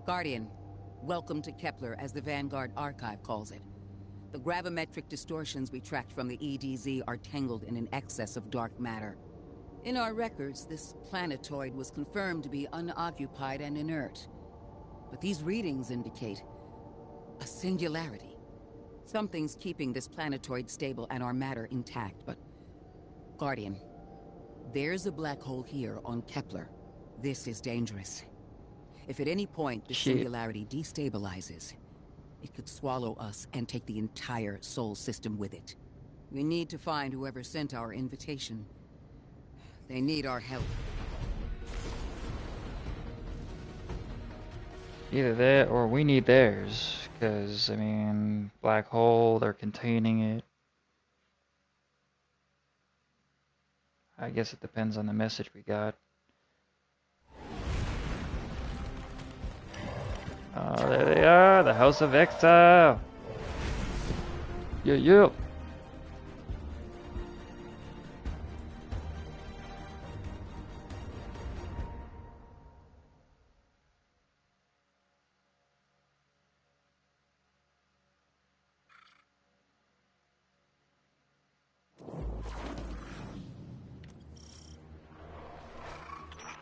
Guardian, welcome to Kepler, as the Vanguard Archive calls it. The gravimetric distortions we tracked from the EDZ are tangled in an excess of dark matter. In our records, this planetoid was confirmed to be unoccupied and inert. But these readings indicate a singularity. Something's keeping this planetoid stable and our matter intact, but... Guardian, there's a black hole here on Kepler. This is dangerous. If at any point the singularity destabilizes, it could swallow us and take the entire Sol system with it. We need to find whoever sent our invitation. They need our help. Either that or we need theirs, because, I mean, black hole, they're containing it. I guess it depends on the message we got. Oh, there they are, the House of Exile! Yeah.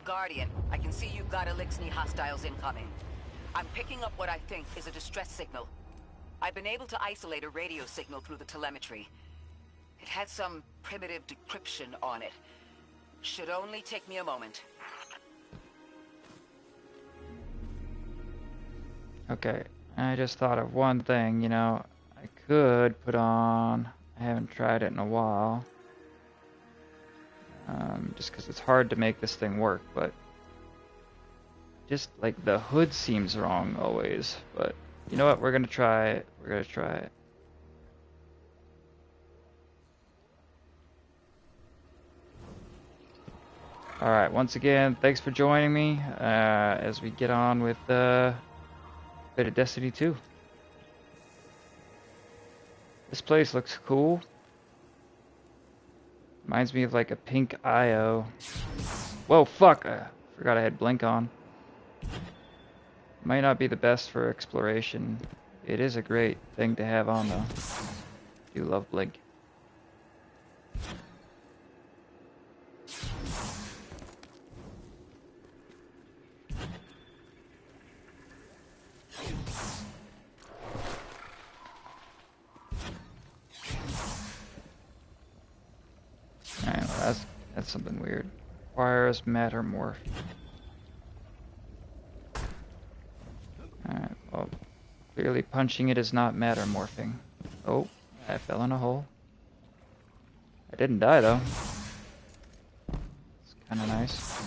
Guardian, I can see you've got Elixni hostiles incoming. I'm picking up what I think is a distress signal. I've been able to isolate a radio signal through the telemetry. It had some primitive decryption on it. Should only take me a moment. Okay, I just thought of one thing, you know, I could put on, I haven't tried it in a while, just because it's hard to make this thing work, but just like the hood seems wrong always, but you know what, we're gonna try it, Alright, once again, thanks for joining me, as we get on with a bit of Destiny 2. This place looks cool. Reminds me of like a pink IO. Whoa, fuck! Forgot I had Blink on. Might not be the best for exploration. It is a great thing to have on though. Do love Blink. Alright, well, that's something weird. Requires Mattermorph. Alright, well, clearly punching it is not Mattermorphing. Oh, I fell in a hole. I didn't die though. It's kinda nice.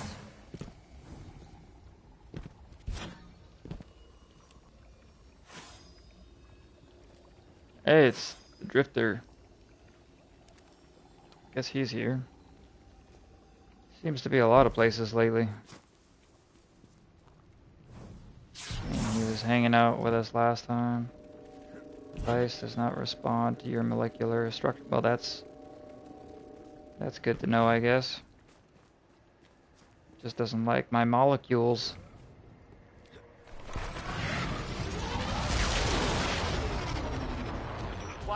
Hey, it's the Drifter. Guess he's here. Seems to be a lot of places lately. And he was hanging out with us last time. Device does not respond to your molecular structure. Well, that's good to know, I guess. Just doesn't like my molecules.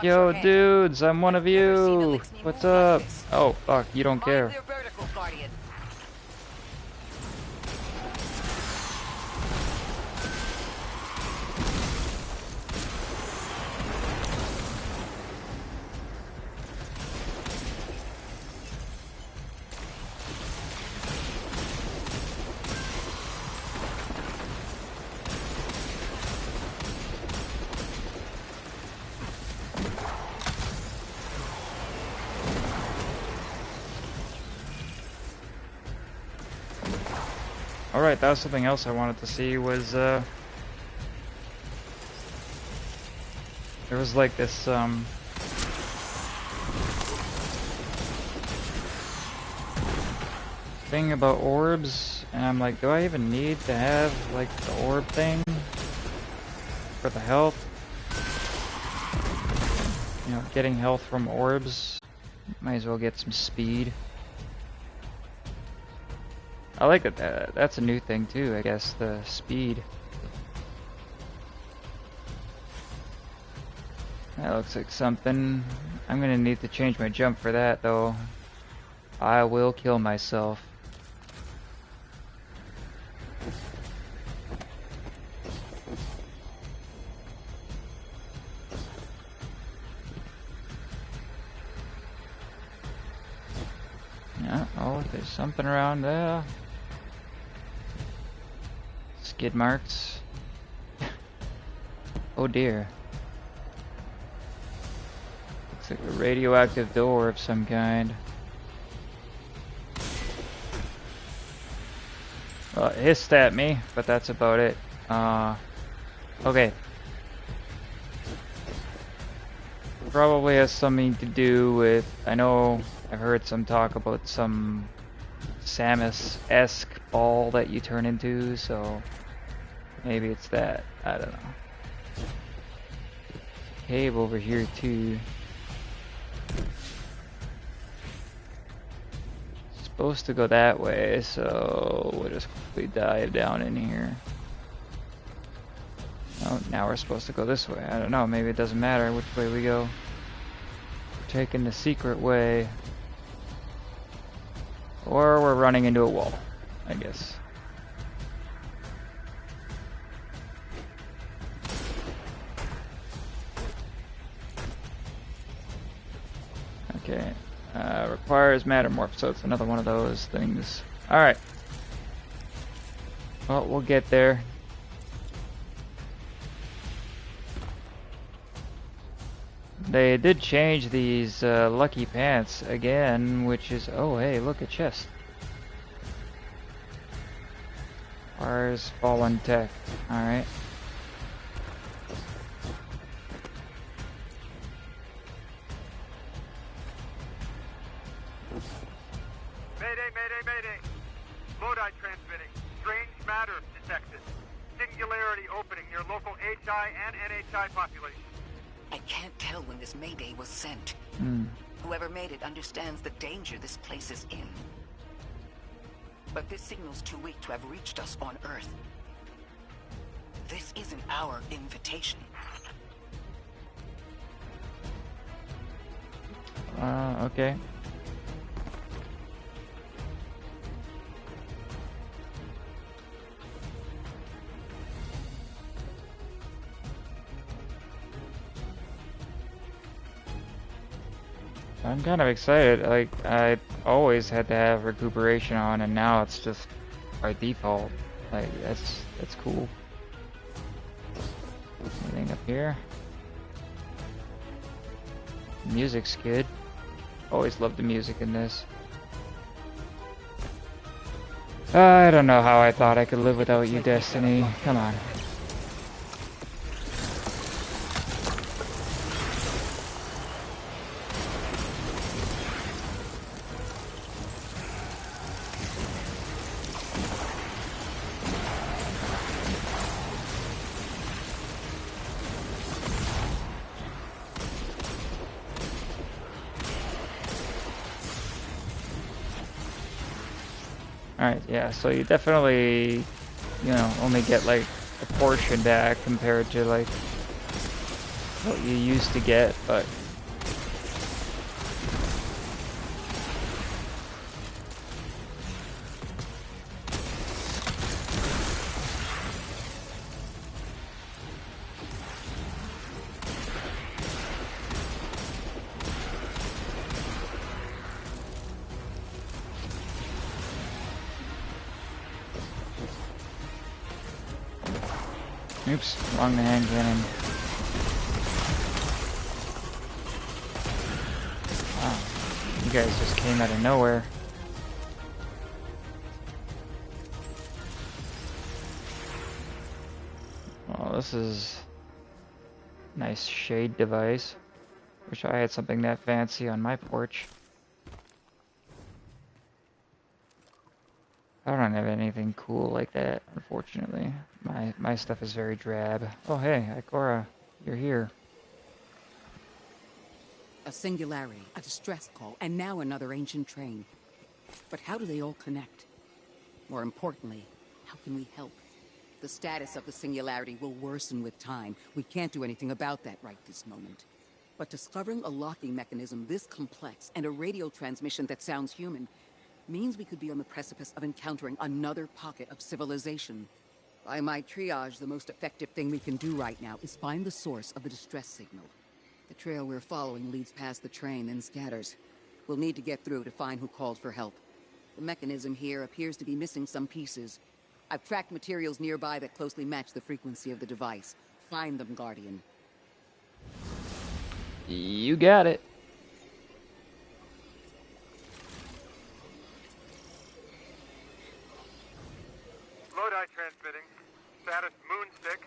Yo, dudes, I'm one of you. What's up? Oh, fuck, you don't care. Alright, that was something else I wanted to see was, there was like this, thing about orbs, and I'm like, do I even need to have, like, the orb thing for the health? You know, getting health from orbs, might as well get some speed. I like that. That's a new thing too, I guess, the speed. That looks like something. I'm gonna need to change my jump for that, though. I will kill myself. Yeah, oh, there's something around there. Skid marks. Oh dear. Looks like a radioactive door of some kind. Well, it hissed at me, but that's about it. Okay. Probably has something to do with, I know I've heard some talk about some Samus-esque ball that you turn into, so maybe it's that. I don't know. Cave over here too. Supposed to go that way, so we'll just quickly dive down in here. Oh, now we're supposed to go this way. I don't know, maybe it doesn't matter which way we go. We're taking the secret way. Or we're running into a wall, I guess. Okay. Requires Mattermorph, so it's another one of those things. Alright. Well, we'll get there. They did change these lucky pants again, which is... Oh, hey, look, a chest. Requires fallen tech. Alright. Mayday, mayday, mayday. Lodi transmitting. Strange matter detected. Singularity opening near local HI and NHI population. I can't tell when this mayday was sent. Hmm. Whoever made it understands the danger this place is in. But this signal's too weak to have reached us on Earth. This isn't our invitation. Okay. I'm kind of excited. Like, I always had to have recuperation on, and now it's just by default. Like, that's cool. Anything up here? Music's good. Always loved the music in this. I don't know how I thought I could live without you, Destiny. Come on. Alright, yeah, so you definitely, you know, only get like a portion back compared to like what you used to get, but oops, wrong the hand cannon. Wow, you guys just came out of nowhere. Well, this is a nice shade device. Wish I had something that fancy on my porch. I don't have anything cool like that, unfortunately. My stuff is very drab. Oh hey, Ikora, you're here. A singularity, a distress call, and now another ancient train. But how do they all connect? More importantly, how can we help? The status of the singularity will worsen with time. We can't do anything about that right this moment. But discovering a locking mechanism this complex and a radio transmission that sounds human means we could be on the precipice of encountering another pocket of civilization. By my triage, the most effective thing we can do right now is find the source of the distress signal. The trail we're following leads past the train, then scatters. We'll need to get through to find who called for help. The mechanism here appears to be missing some pieces. I've tracked materials nearby that closely match the frequency of the device. Find them, Guardian. You got it. Lodi transmitting. Status Moonsick.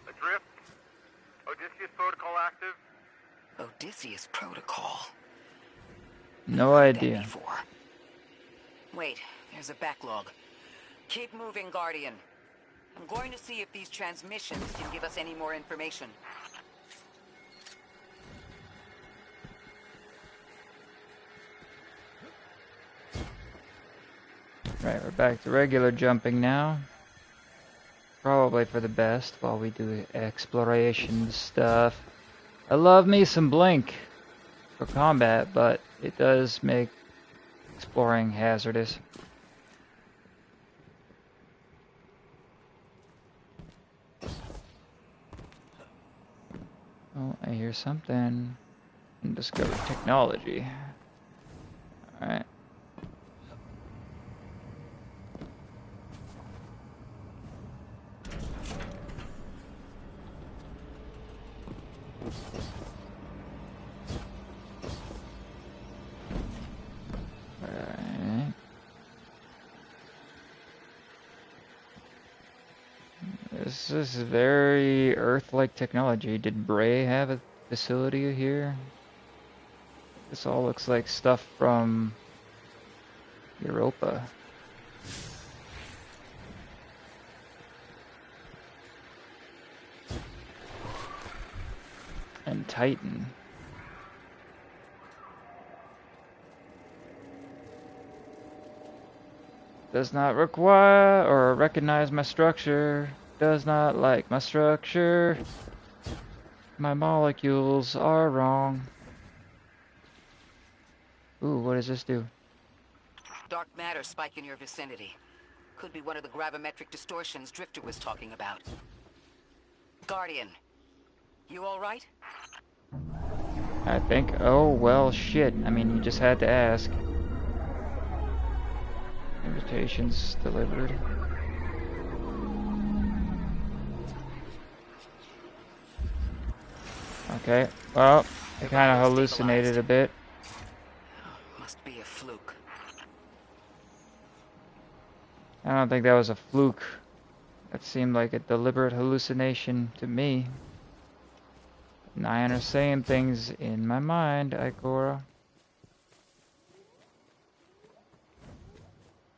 Adrift. Odysseus protocol active. Odysseus protocol? No idea. Wait, there's a backlog. Keep moving, Guardian. I'm going to see if these transmissions can give us any more information. Right, we're back to regular jumping now. Probably for the best while we do exploration stuff. I love me some Blink for combat, but it does make exploring hazardous. Oh, I hear something. Undiscovered technology. Alright. This is very Earth-like technology. Did Bray have a facility here? This all looks like stuff from Europa. And Titan. Does not require or recognize my structure. Does not like my structure. My molecules are wrong. Ooh, what does this do? Dark matter spike in your vicinity. Could be one of the gravimetric distortions Drifter was talking about. Guardian, you all right? I think. Oh, well, shit. I mean, you just had to ask. Invitations delivered. Okay, well, I kind of hallucinated a bit. Must be a fluke. I don't think that was a fluke. That seemed like a deliberate hallucination to me. And I am saying things in my mind, Ikora.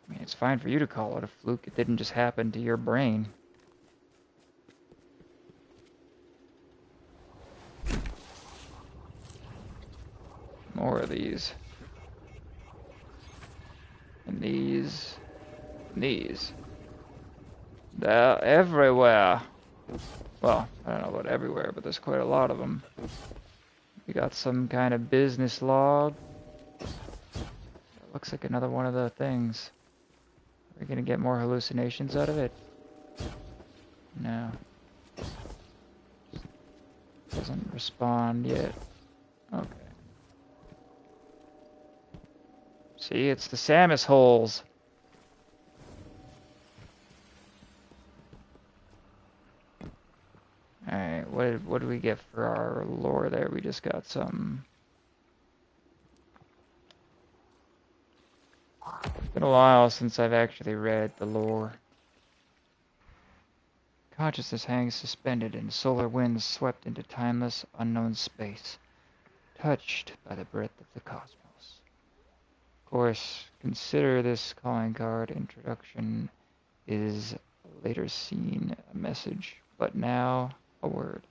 I mean, it's fine for you to call it a fluke. It didn't just happen to your brain. More of these. And these. And these. They're everywhere. Well, I don't know about everywhere, but there's quite a lot of them. We got some kind of business log. That looks like another one of the things. Are we gonna get more hallucinations out of it? No. Doesn't respond yet. Okay. See, it's the Samus holes. Alright, what do we get for our lore there? We just got some. It's been a while since I've actually read the lore. Consciousness hangs suspended in solar winds swept into timeless, unknown space, touched by the breath of the cosmos. Of course, consider this calling card introduction is later seen a message, but now a word.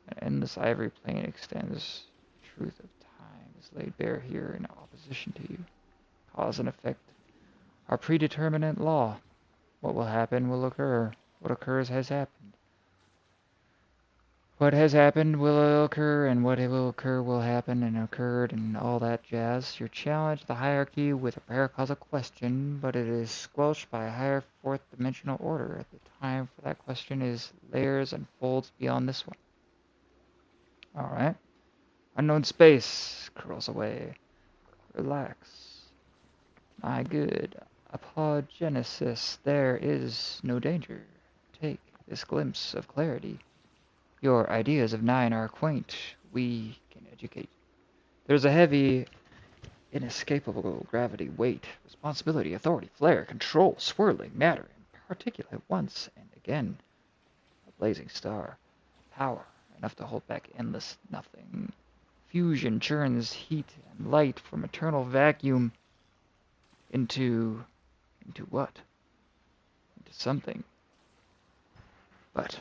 An endless ivory plane extends. The truth of time is laid bare here in opposition to you. Cause and effect are predeterminate law. What will happen will occur. What occurs has happened. What has happened will occur, and what will occur will happen and occurred, and all that jazz. You're challenged the hierarchy with a paracausal question, but it is squelched by a higher fourth-dimensional order. The time for that question is layers and folds beyond this one. Alright. Unknown space curls away. Relax. My good apogenesis, there is no danger. Take this glimpse of clarity. Your ideas of 9 are quaint. We can educate. There's a heavy, inescapable gravity, weight, responsibility, authority, flare, control, swirling matter, and particulate once and again. A blazing star. Power, enough to hold back endless nothing. Fusion churns heat and light from eternal vacuum into what? Into something. But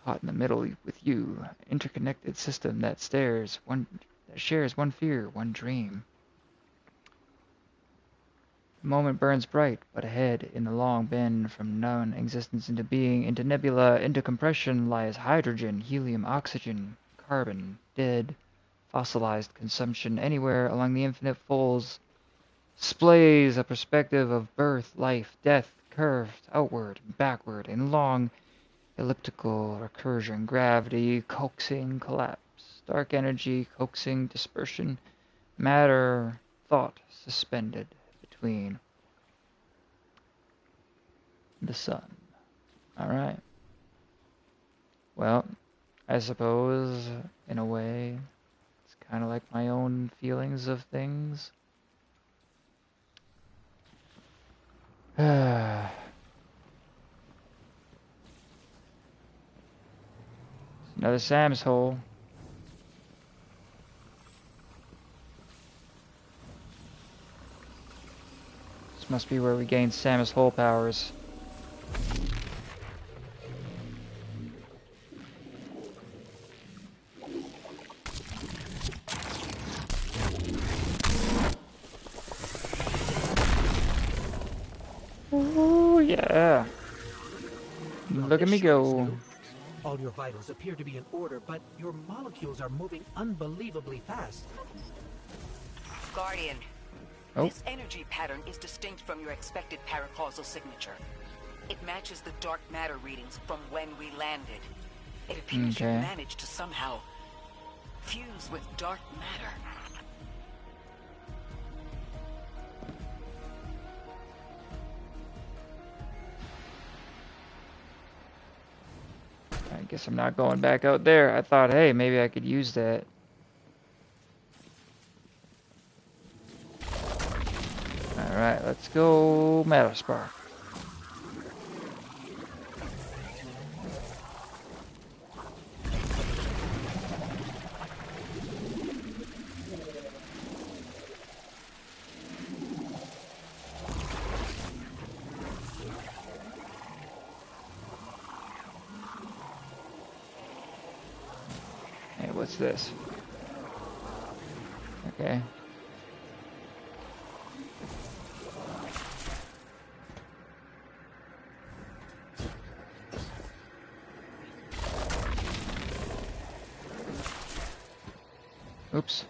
caught in the middle with you, interconnected system that shares one fear, one dream. The moment burns bright, but ahead, in the long bend from non-existence into being, into nebula, into compression, lies hydrogen, helium, oxygen, carbon, dead, fossilized consumption. Anywhere along the infinite folds displays a perspective of birth, life, death, curved outward, backward, in long elliptical recursion, gravity, coaxing, collapse, dark energy, coaxing, dispersion, matter, thought, suspended between the sun. Alright. Well, I suppose, in a way, it's kind of like my own feelings of things. Another Sam's hole. This must be where we gain Samus hole powers. Oh yeah. Look at me go. All your vitals appear to be in order, but your molecules are moving unbelievably fast. Guardian, Oh. this energy pattern is distinct from your expected paracausal signature. It matches the dark matter readings from when we landed. It appears you Okay. managed to somehow fuse with dark matter. I guess I'm not going back out there. I thought, hey, maybe I could use that. Alright, let's go Matter Spark. Hey, what's this? Okay. Oops.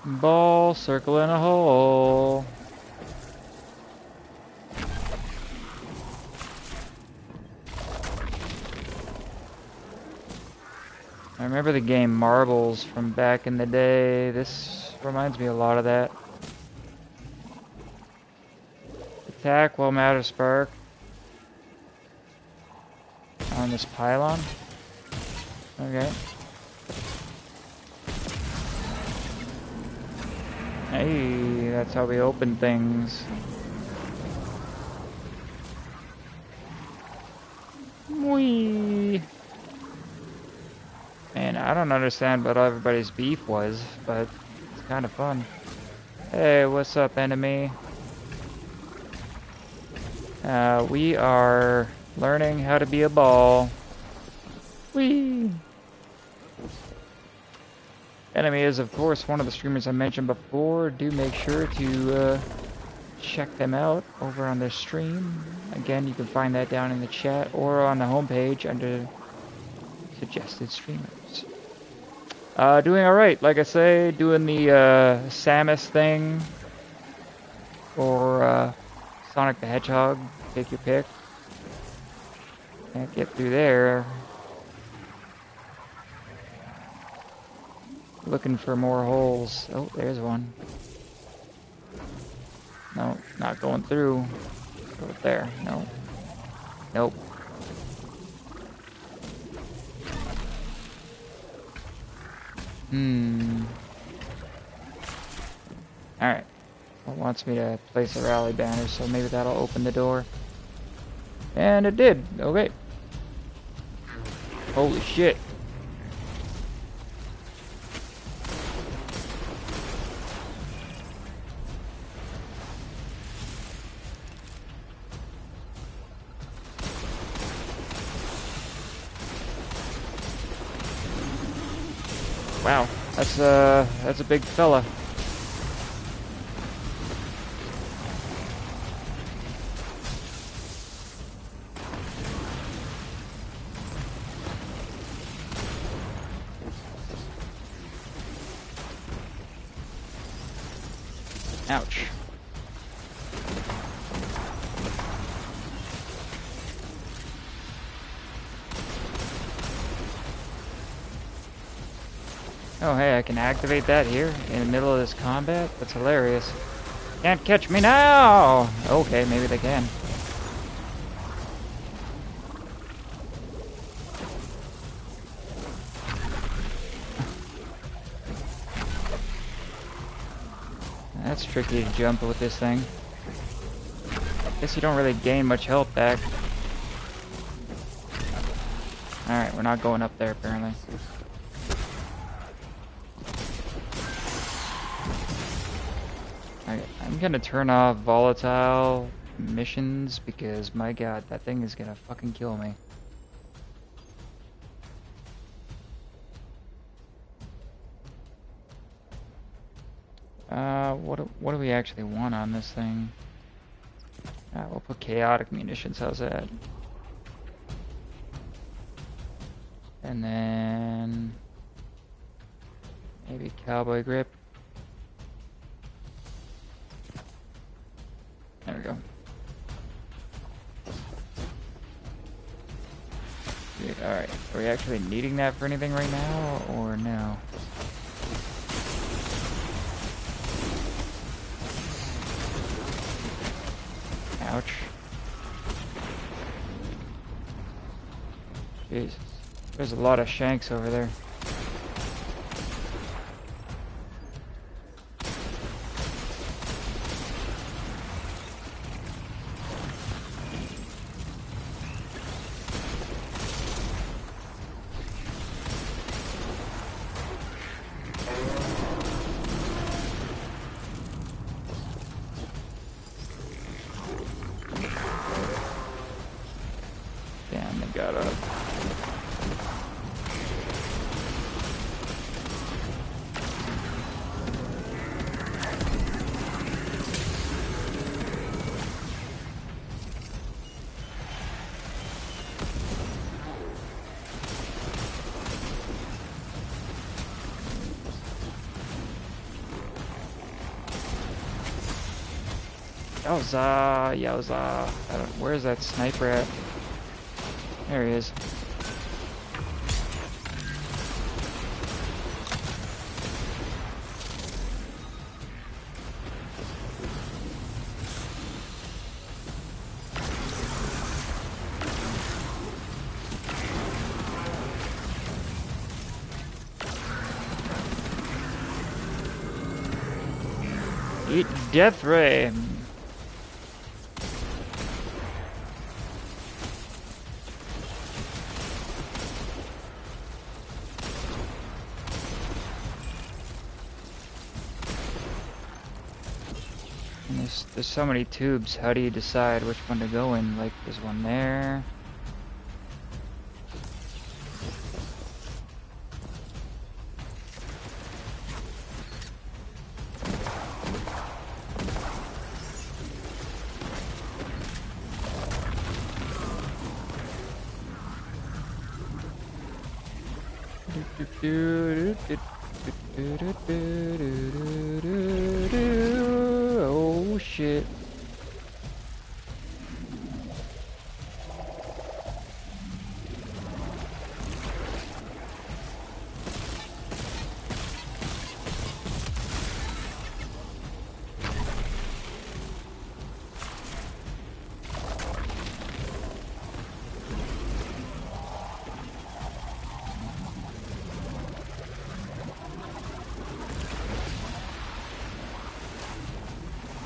Ball circle in a hole. I remember the game Marbles from back in the day. This reminds me a lot of that. Attack while Matter Spark on this pylon. Okay. Hey, that's how we open things. Whee! Man, I don't understand what everybody's beef was, but it's kind of fun. Hey, what's up, enemy? We are learning how to be a ball. Whee! enemy is, of course, one of the streamers I mentioned before. Do make sure to check them out over on their stream. Again, you can find that down in the chat or on the homepage under suggested streamers. Doing alright, like I say, doing the Samus thing or Sonic the Hedgehog, take your pick. Can't get through there. Looking for more holes. Oh, there's one. No, not going through. Go up there. No. Nope. Alright. It wants me to place a rally banner, so maybe that'll open the door. And it did. Okay. Holy shit. Wow, that's a big fella. Ouch. Oh hey, I can activate that here in the middle of this combat? That's hilarious. Can't catch me now! Okay, maybe they can. That's tricky to jump with this thing. Guess you don't really gain much health back. Alright, we're not going up there apparently. I'm gonna turn off volatile missions because my god, that thing is gonna fucking kill me. What do we actually want on this thing? We'll put chaotic munitions, how's that? And then maybe cowboy grip. There we go. Alright, are we actually needing that for anything right now, or no? Ouch. Jesus. There's a lot of shanks over there. Damn, they got up. Yowza, yowza. Where's that sniper at? There he is. Eat death ray. There's so many tubes. How do you decide which one to go in? Like, there's one there. Oh shit.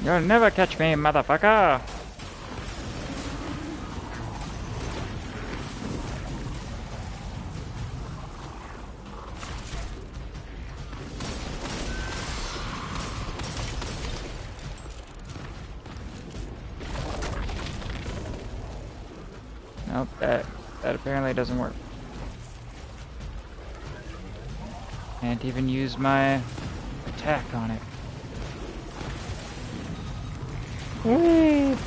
You'll never catch me, motherfucker! Nope, that apparently doesn't work. Can't even use my attack on it. Whee!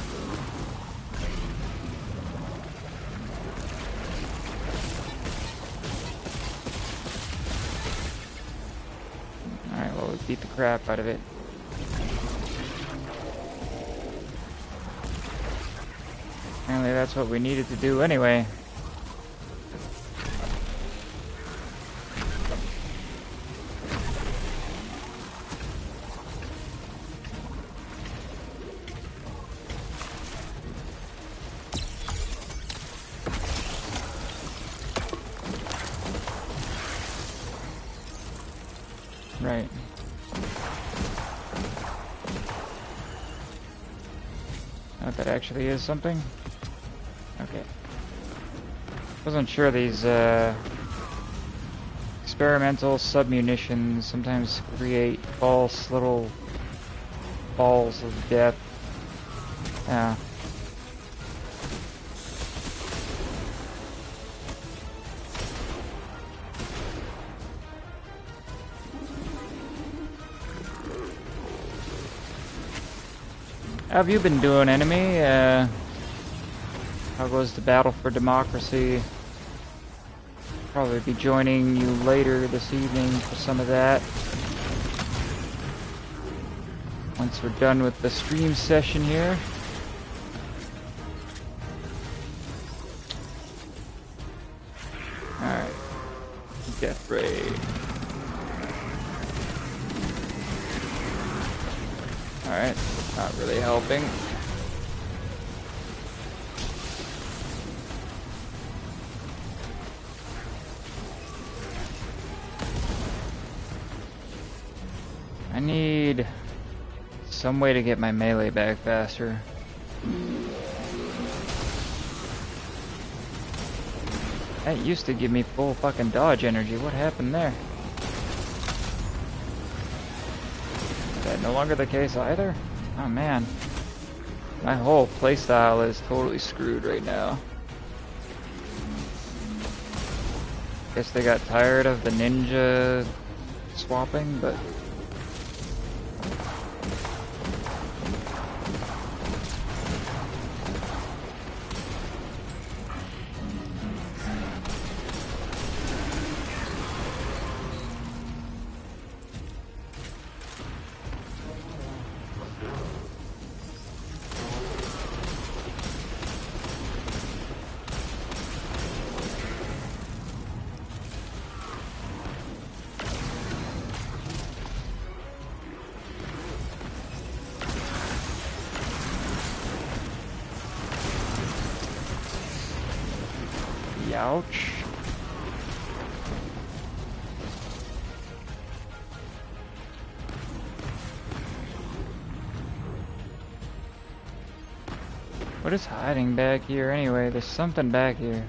Alright, well, we beat the crap out of it. Apparently that's what we needed to do anyway. Right. Oh, that actually is something? Okay. Wasn't sure these experimental submunitions sometimes create false little balls of death. Yeah. How have you been doing, enemy? How goes the battle for democracy? Probably be joining you later this evening for some of that. Once we're done with the stream session here. Alright. Death Ray. Alright. Not really helping. I need some way to get my melee back faster. That used to give me full fucking dodge energy. What happened there? Is that no longer the case either? Oh man. My whole playstyle is totally screwed right now. Guess they got tired of the ninja swapping, but... Ouch. What is hiding back here anyway? There's something back here.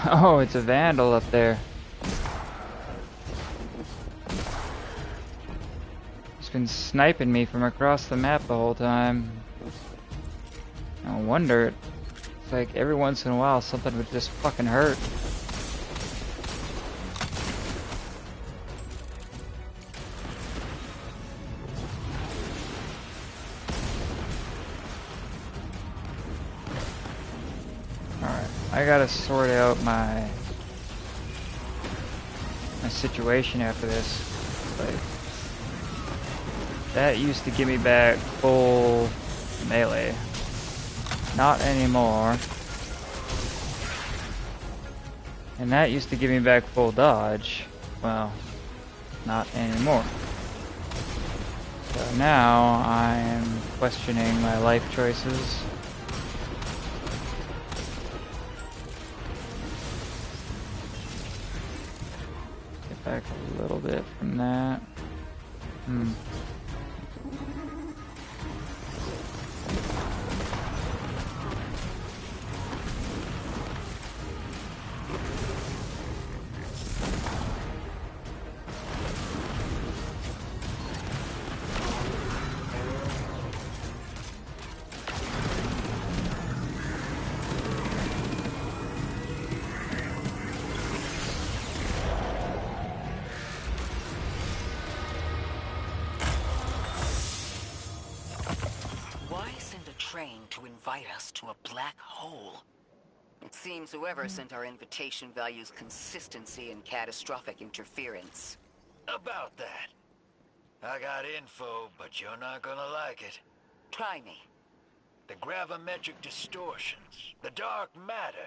Oh, it's a vandal up there. He's been sniping me from across the map the whole time. No wonder. It's like every once in a while something would just fucking hurt. Alright. I gotta sort out my situation after this. Like, that used to give me back full melee. Not anymore. And that used to give me back full dodge. Well, not anymore. So now I am questioning my life choices. Get back a little bit from that. To invite us to a black hole. It seems whoever sent our invitation values consistency and catastrophic interference. About that. I got info, but you're not gonna like it. Try me. The gravimetric distortions, the dark matter,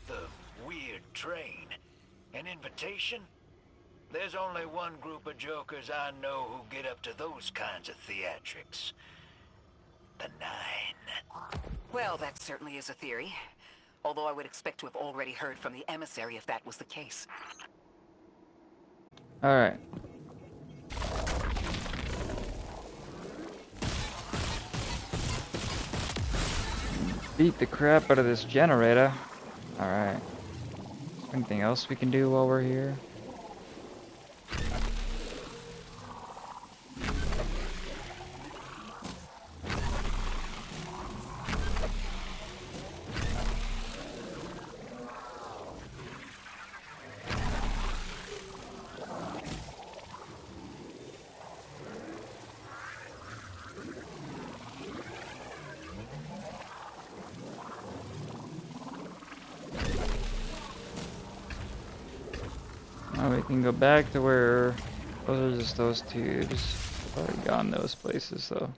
the weird train. An invitation? There's only one group of jokers I know who get up to those kinds of theatrics. The Nine. Well, that certainly is a theory. Although I would expect to have already heard from the emissary if that was the case. Alright. Beat the crap out of this generator. Alright. Anything else we can do while we're here? Oh, we can go back to where... Those are just those tubes. I've already gone those places, though.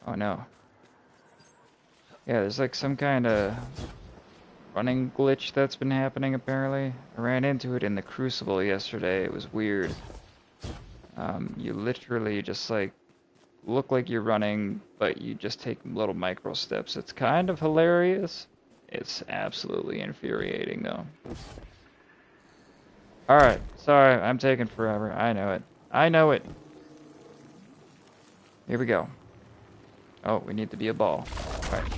Oh, no. Yeah, there's like some kind of running glitch that's been happening, apparently. I ran into it in the Crucible yesterday. It was weird. You literally just, like, look like you're running, but you just take little micro steps. It's kind of hilarious. It's absolutely infuriating, though. Alright, sorry, I'm taking forever. I know it. I know it. Here we go. Oh, we need to be a ball. Alright.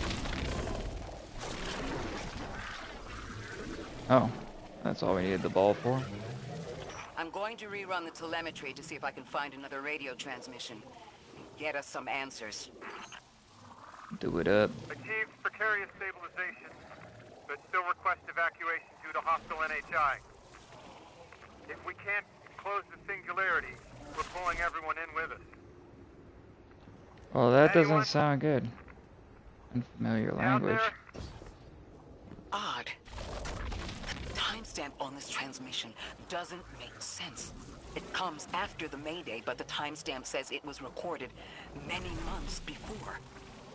Oh, that's all we needed the ball for. I'm going to rerun the telemetry to see if I can find another radio transmission. Get us some answers. Do it up. Achieved precarious stabilization, but still request evacuation due to hostile NHI. If we can't close the singularity, we're pulling everyone in with us. Well, that doesn't sound good. Unfamiliar language. Odd. The timestamp on this transmission doesn't make sense. It comes after the Mayday, but the timestamp says it was recorded many months before.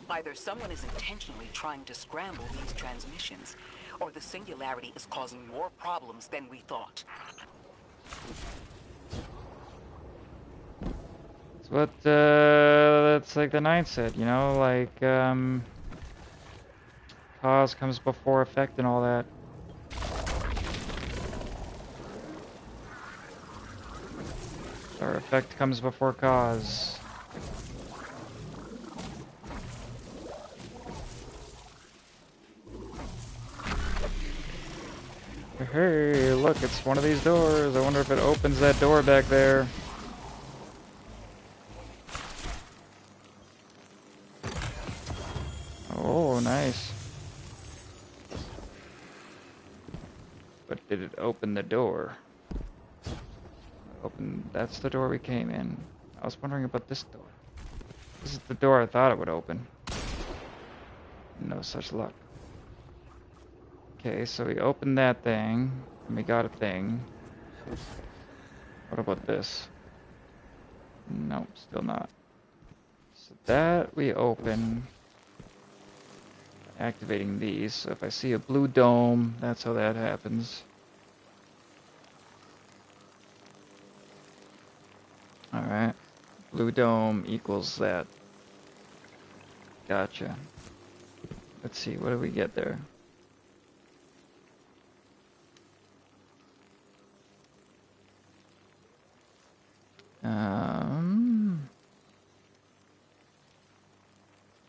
Either someone is intentionally trying to scramble these transmissions, or the singularity is causing more problems than we thought. It's what, that's like the Knight said, you know, like, cause comes before effect and all that. Or effect comes before cause. Hey, look, it's one of these doors. I wonder if it opens that door back there. Oh, nice. But did it open the door? That's the door we came in. I was wondering about this door. This is the door I thought it would open. No such luck. Okay, so we opened that thing, and we got a thing. What about this? Nope, still not. So that we open, activating these. So if I see a blue dome, that's how that happens. Alright, blue dome equals that. Gotcha. Let's see, what do we get there?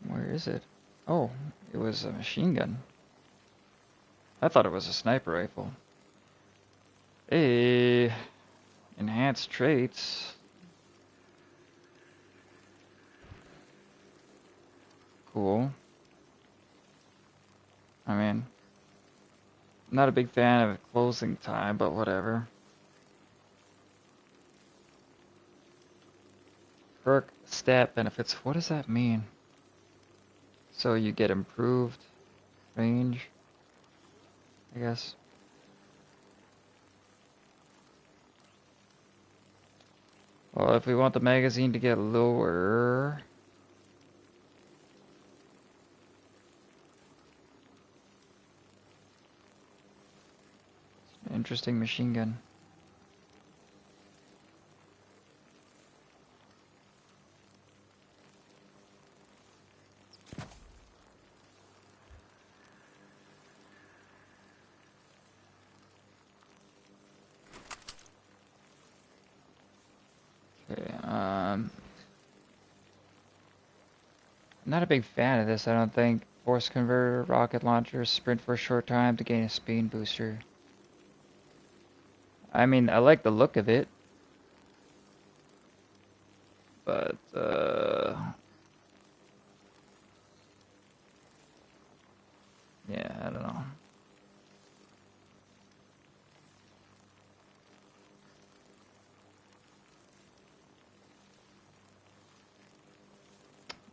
Where is it? Oh, it was a machine gun. I thought it was a sniper rifle. Hey, enhanced traits. Cool. I mean, I'm not a big fan of closing time, but whatever. Perk stat benefits. What does that mean? So you get improved range, I guess. Well, if we want the magazine to get lower... It's an interesting machine gun. Okay, I'm not a big fan of this, I don't think. Force converter, rocket launcher, sprint for a short time to gain a speed booster. I mean, I like the look of it. But, yeah, I don't know.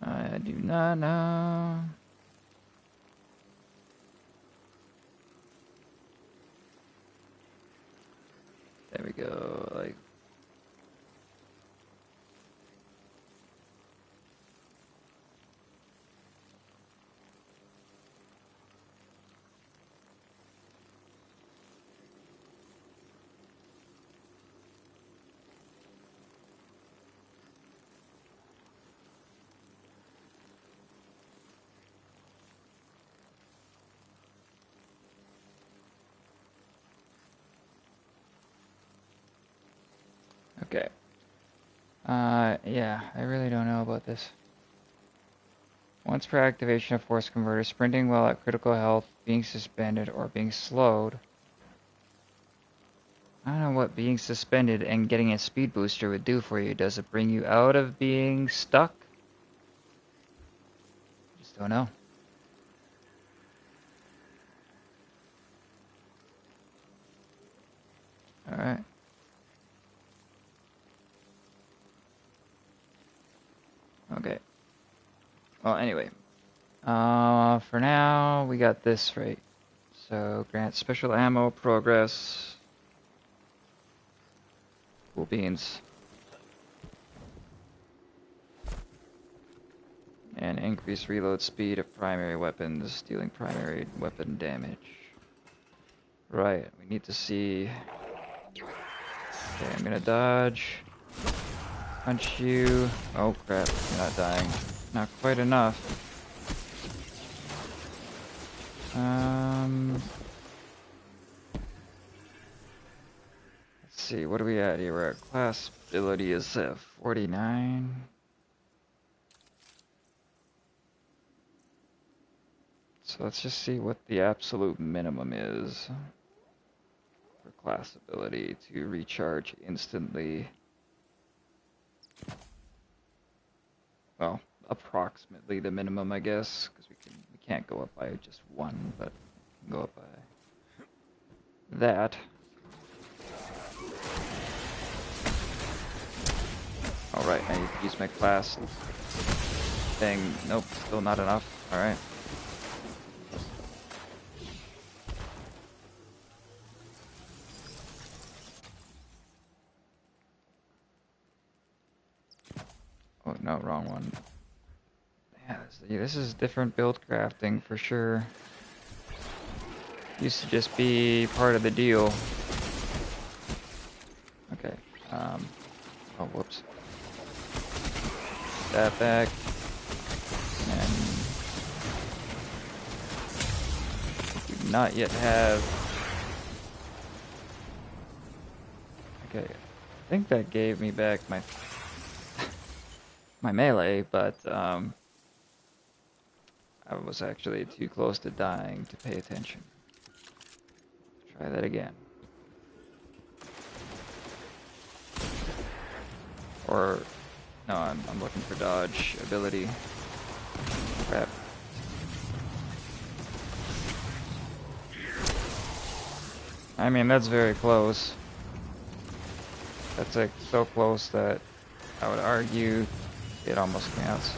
I do not know. There we go, like... Okay. Yeah, I really don't know about this. Once per activation of Force Converter, sprinting while at critical health, being suspended, or being slowed. I don't know what being suspended and getting a speed booster would do for you. Does it bring you out of being stuck? Just don't know. Alright. Okay. Well, anyway. For now, we got this right. So, grant special ammo, progress. Cool beans. And increase reload speed of primary weapons, dealing primary weapon damage. Right, we need to see... Okay, I'm gonna dodge. Punch you. Oh crap, you're not dying. Not quite enough. Let's see, what are we at here? We're at class ability is 49. So let's just see what the absolute minimum is for class ability to recharge instantly. Well, approximately the minimum, I guess, because we can't go up by just one, but we can go up by that. All right, I need to use my class thing. Nope, still not enough. All right. Oh, no, wrong one. Yeah, this is different build crafting for sure. Used to just be part of the deal. Okay. Oh, whoops. Put that back. And we do not yet have. Okay. I think that gave me back my my melee, but I was actually too close to dying to pay attention. Try that again. Or no, I'm looking for dodge ability. Crap. I mean, that's very close. That's like so close that I would argue it almost counts.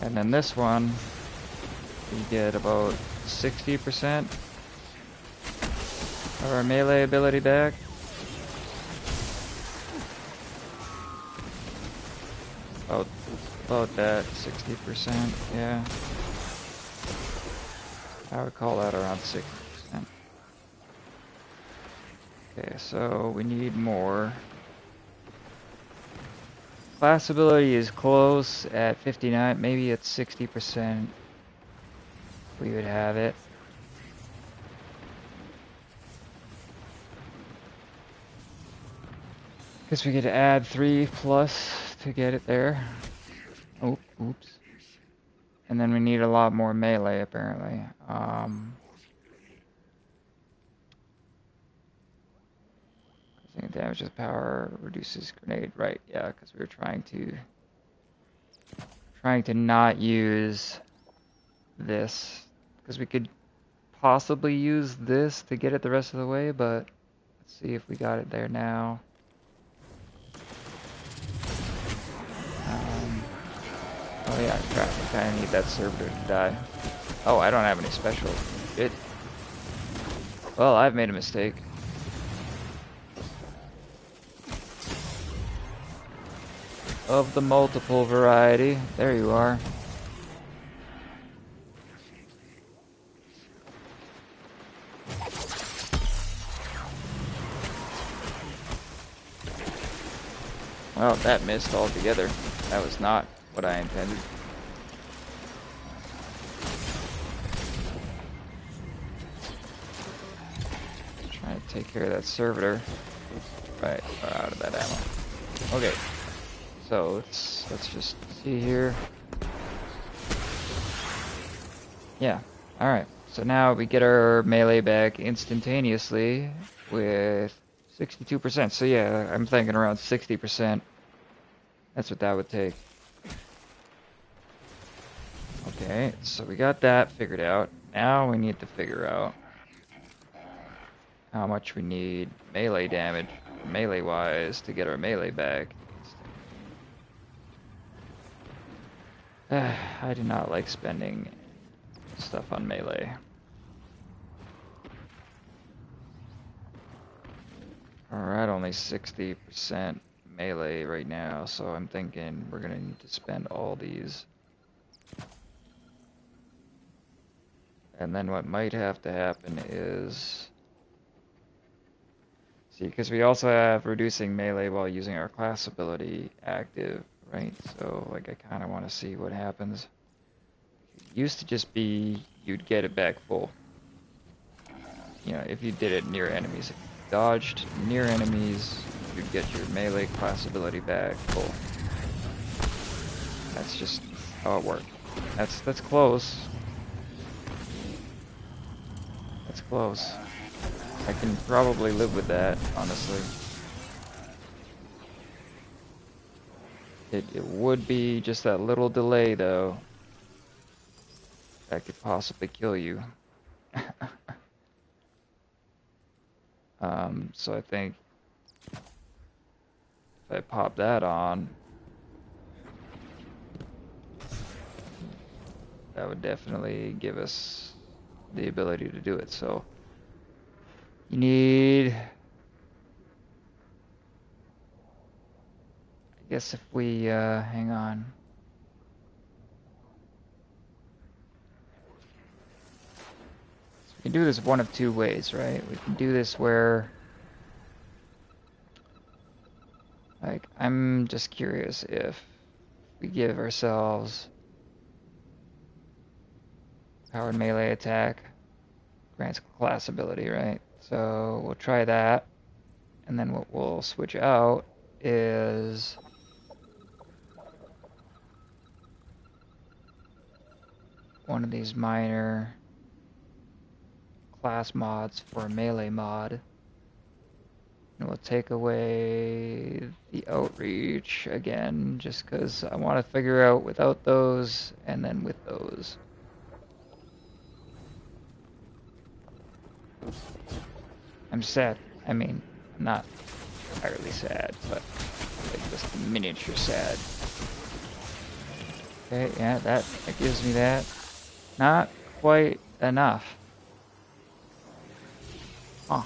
And then this one, we get about 60% of our melee ability back. About that, 60%, yeah. I would call that around 60%. Okay, so we need more. Class ability is close at 59, maybe at 60%. We would have it. Guess we could add 3+ to get it there. Oh, oops. And then we need a lot more melee, apparently. Damage with power reduces grenade. Right, yeah, because we were trying to not use this. Because we could possibly use this to get it the rest of the way, but let's see if we got it there now. Oh yeah, crap, I kind of need that servitor to die. Oh, I don't have any special. Shit. Well, I've made a mistake. Of the multiple variety. There you are. Well, that missed altogether. That was not what I intended. Trying to take care of that servitor. Right, we're out of that ammo. Okay. So let's just see here. Yeah, alright. So now we get our melee back instantaneously with 62%. So yeah, I'm thinking around 60%. That's what that would take. Okay, so we got that figured out. Now we need to figure out how much we need melee damage, melee-wise, to get our melee back. I do not like spending stuff on melee. Alright, only 60% melee right now, so I'm thinking we're gonna need to spend all these. And then what might have to happen is... See, because we also have reducing melee while using our class ability active, right? So, like, I kind of want to see what happens. It used to just be you'd get it back full. You know, if you did it near enemies. If you dodged near enemies, you'd get your melee class ability back full. That's just how it worked. That's close. That's close. I can probably live with that, honestly. It would be just that little delay, though, that could possibly kill you. So I think if I pop that on, that would definitely give us the ability to do it. So you need... guess if we, hang on. So we can do this one of two ways, right? We can do this where, like, I'm just curious if we give ourselves powered melee attack, grants class ability, right? So we'll try that, and then what we'll switch out is one of these minor class mods for a melee mod. And we'll take away the outreach again, just because I want to figure out without those and then with those. I'm sad. I mean, I'm not entirely sad, but like just miniature sad. Okay, yeah, that gives me that. Not quite enough. Huh.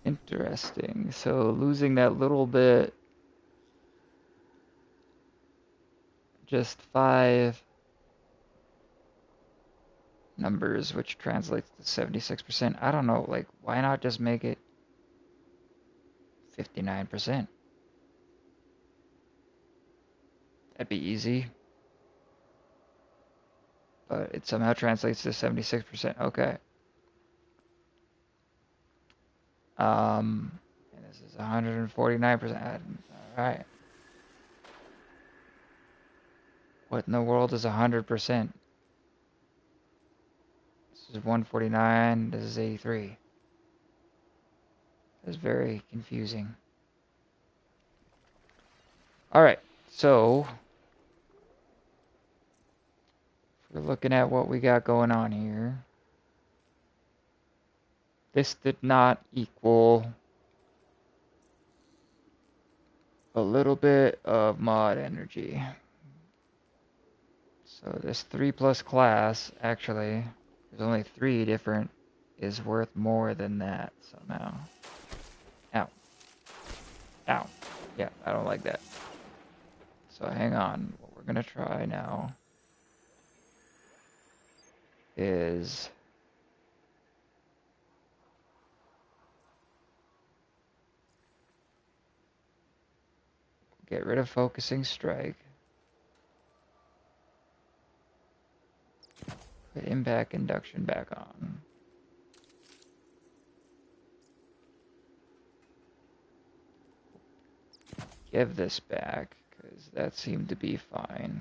Interesting. So losing that little bit, just 5 numbers, which translates to 76%. I don't know, like, why not just make it 59%? That'd be easy. But it somehow translates to 76%. Okay. And this is 149%. Alright. What in the world is 100%? This is 149, this is 83. That's very confusing. Alright, so if we're looking at what we got going on here, this did not equal a little bit of mod energy. So this 3+ class, actually, there's only 3 different, is worth more than that somehow. Ow. Ow. Yeah, I don't like that. So hang on. What we're gonna try now is get rid of focusing strike. Put impact induction back on. Give this back, because that seemed to be fine.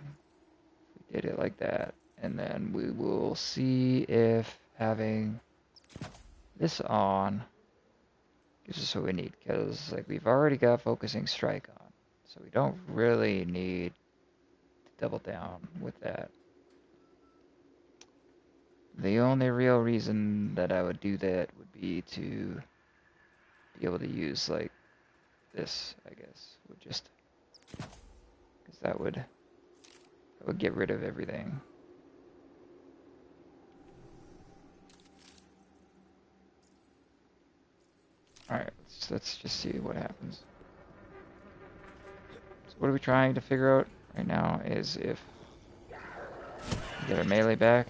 We did it like that. And then we will see if having this on gives us what we need, because like we've already got focusing strike on. So we don't really need to double down with that. The only real reason that I would do that would be to be able to use like this, I guess. Would just, because that would get rid of everything. Alright, let's just see what happens. So what are we trying to figure out right now is if we get our melee back.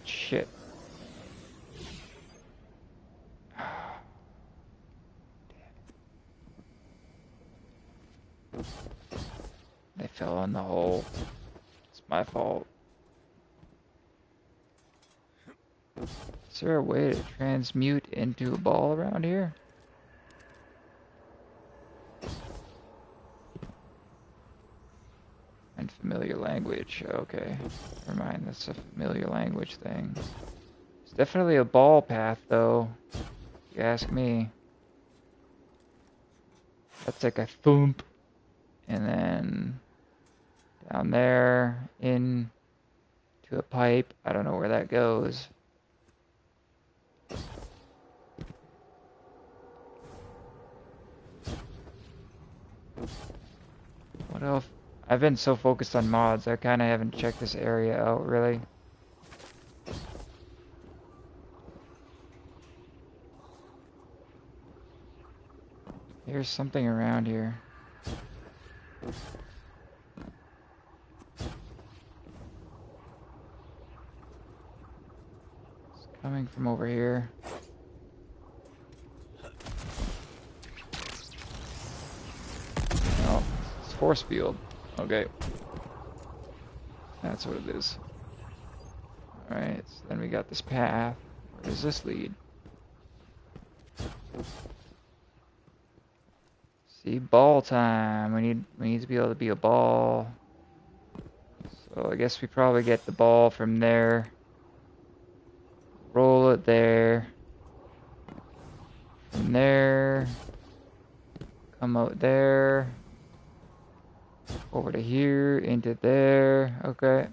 Shit. They fell in the hole. It's my fault. Is there a way to transmute into a ball around here? And familiar language. Okay. Never mind, that's a familiar language thing. It's definitely a ball path, though. If you ask me. That's like a thump. And then down there, in to a pipe. I don't know where that goes. What else? I've been so focused on mods, I kind of haven't checked this area out, really. There's something around here. It's coming from over here. Oh, it's force field. Okay. That's what it is. Alright, so then we got this path. Where does this lead? See, ball time. We need to be able to be a ball. So I guess we probably get the ball from there. Roll it there. From there. Come out there. Over to here, into there. Okay.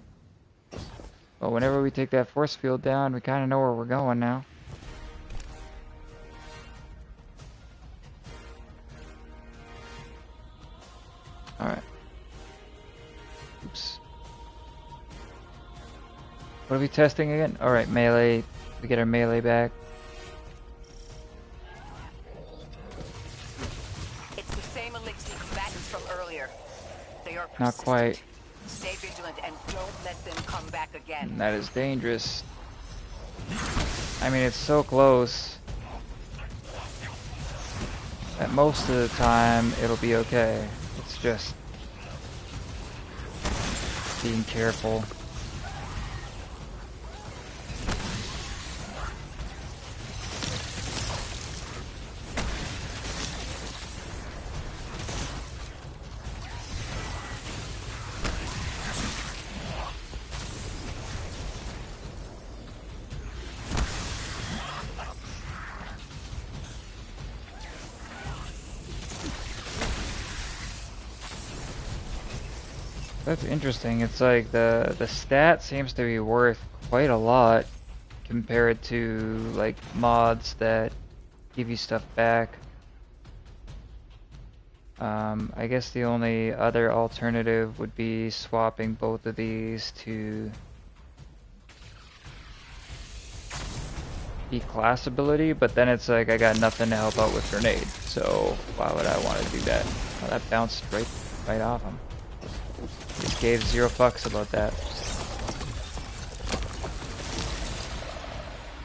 Well, whenever we take that force field down, we kind of know where we're going now. Alright. Oops. What are we testing again? Alright, melee. We get our melee back. It's the same elixir combatants from earlier. They are persistent. Not quite. Stay vigilant and don't let them come back again. That is dangerous. I mean, it's so close that most of the time it'll be okay. It's just being careful. That's interesting. It's like the stat seems to be worth quite a lot compared to like mods that give you stuff back. I guess the only other alternative would be swapping both of these to be class ability, but then it's like I got nothing to help out with grenade, so why would I want to do that? Oh, that bounced right off him. Just gave 0 fucks about that.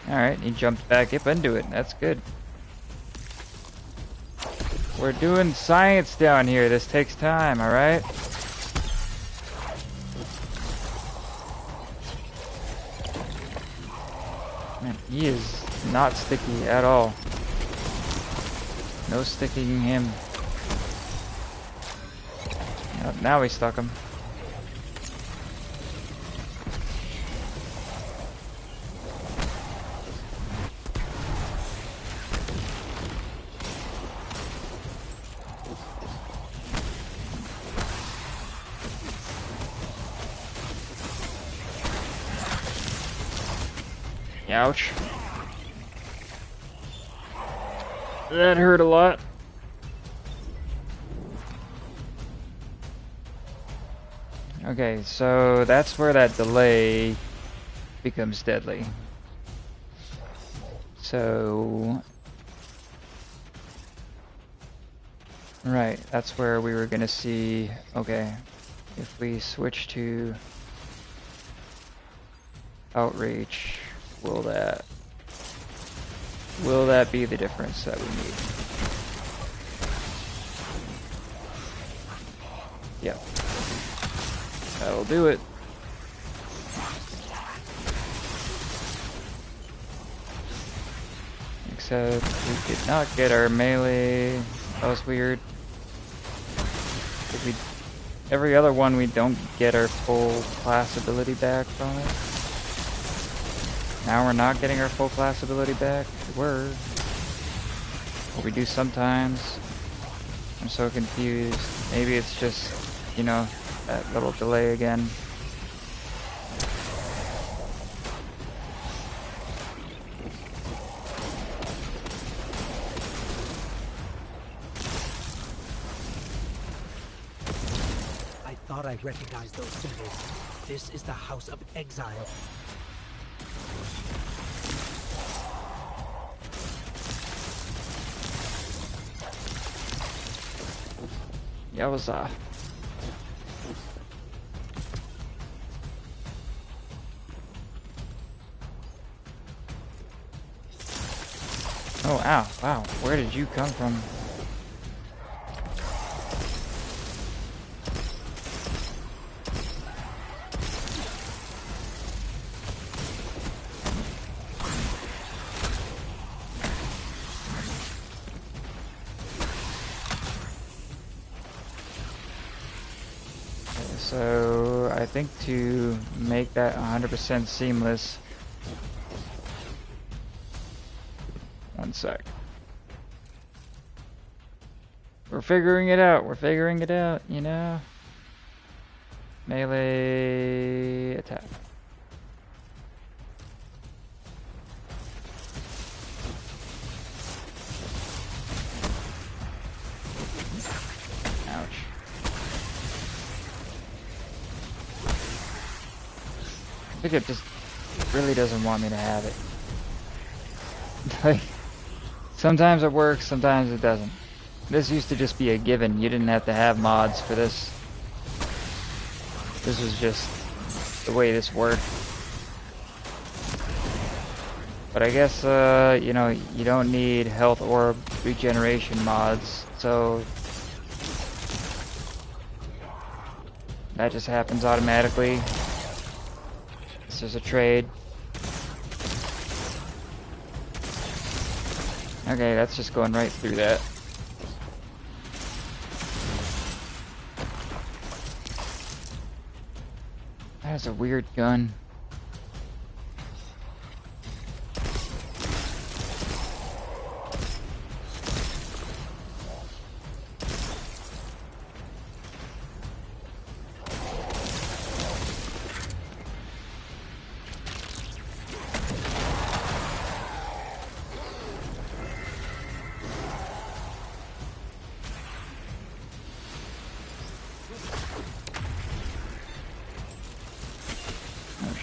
Alright, he jumped back up into it. That's good. We're doing science down here. This takes time, alright? Man, he is not sticky at all. No sticking him. Now we stuck him. Ouch. That hurt a lot. Okay, so that's where that delay becomes deadly. So... right, that's where we were gonna see... okay, if we switch to... outreach, will that be the difference that we need? Yep. That'll do it. Except we did not get our melee. That was weird. Every other one we don't get our full class ability back from it. Now we're not getting our full class ability back. We were. Or we do sometimes. I'm so confused. Maybe it's just, you know, that little delay again. I thought I recognized those symbols. This is the House of Exile. Yowza. Oh, ow. Wow. Where did you come from? So I think to make that 100% seamless, one sec. We're figuring it out. We're figuring it out, you know. Melee attack. Ouch. I think it just really doesn't want me to have it. Like, sometimes it works, sometimes it doesn't. This used to just be a given. You didn't have to have mods for this. This was just the way this worked. But I guess, you know, you don't need health or regeneration mods, so that just happens automatically. This is a trade. Okay, that's just going right through that. That is a weird gun.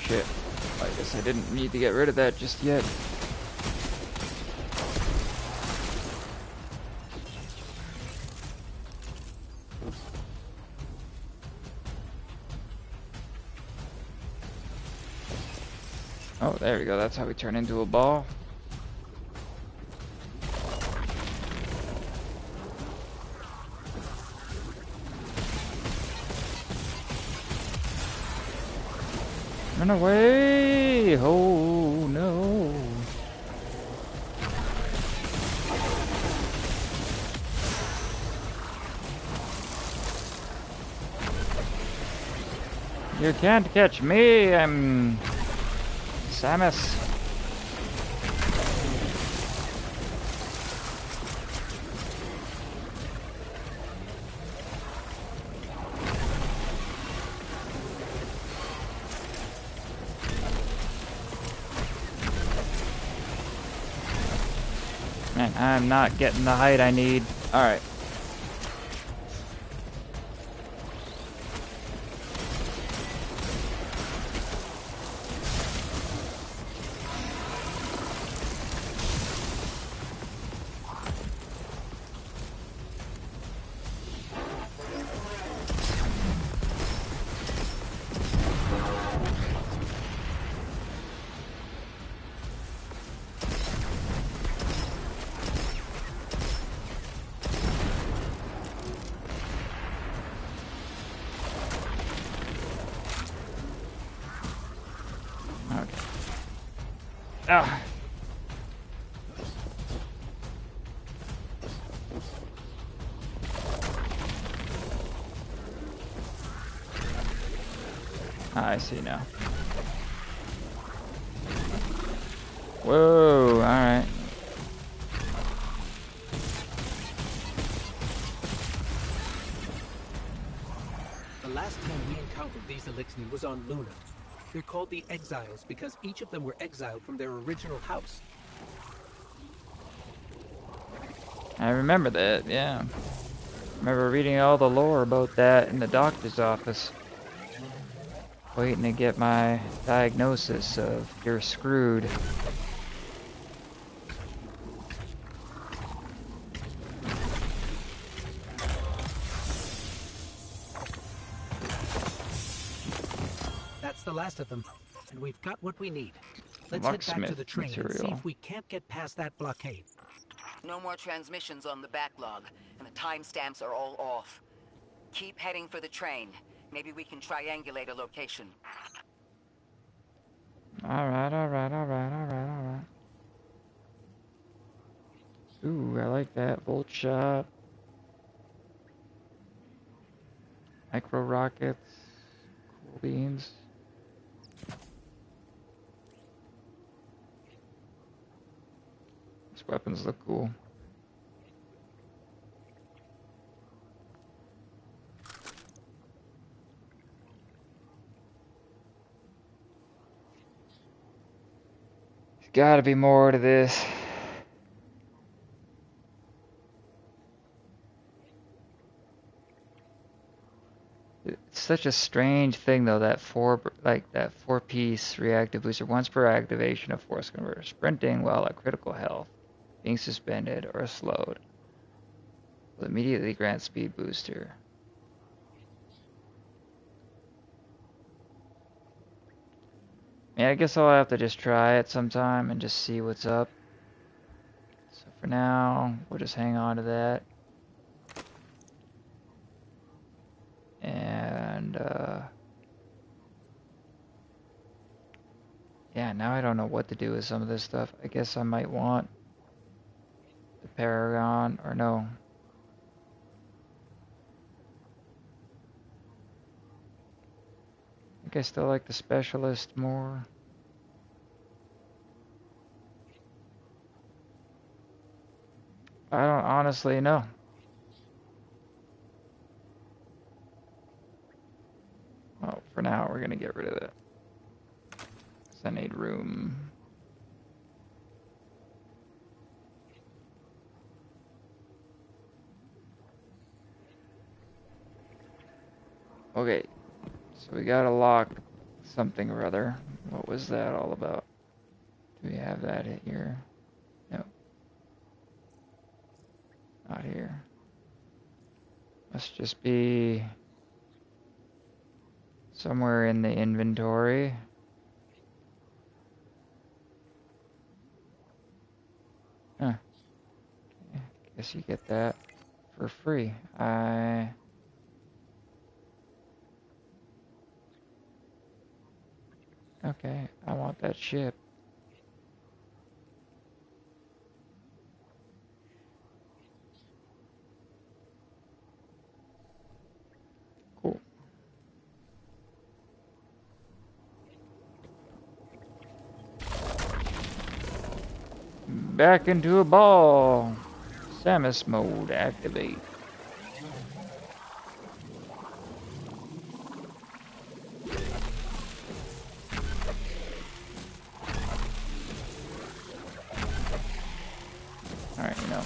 Shit. I guess I didn't need to get rid of that just yet. Oh, there we go. That's how we turn into a ball. Run away! Oh no! You can't catch me! I'm Samus. Man, I'm not getting the height I need. Alright. Ah. I see now. Whoa, alright. The last time we encountered these Elixni was on Luna. They're called the Exiles because each of them were exiled from their original house. I remember that, yeah. Remember reading all the lore about that in the doctor's office. Waiting to get my diagnosis of you're screwed. last of them, and we've got what we need. Let's head back to the train and see if we can't get past that blockade. No more transmissions on the backlog, and the timestamps are all off. Keep heading for the train. Maybe we can triangulate a location. Alright. Ooh, I like that. Volt shot. Micro rockets. Cool beans. These weapons look cool. There's gotta be more to this. It's such a strange thing though, that four-piece reactive booster. Once per activation of force converter, sprinting while at critical health, being suspended or slowed will immediately grant speed booster. Yeah, I guess I'll have to just try it sometime and just see what's up. So for now, we'll just hang on to that. And, yeah, now I don't know what to do with some of this stuff. I guess I might want the Paragon, or no. I think I still like the Specialist more. I don't honestly know. Well, for now, we're gonna get rid of that. 'Cause I need room. Okay, so we gotta lock something or other. What was that all about? Do we have that here? No. Not here. Must just be somewhere in the inventory. Huh. Okay. Guess you get that for free. Okay, I want that ship. Cool. Back into a ball. Samus mode activate. Alright, you know.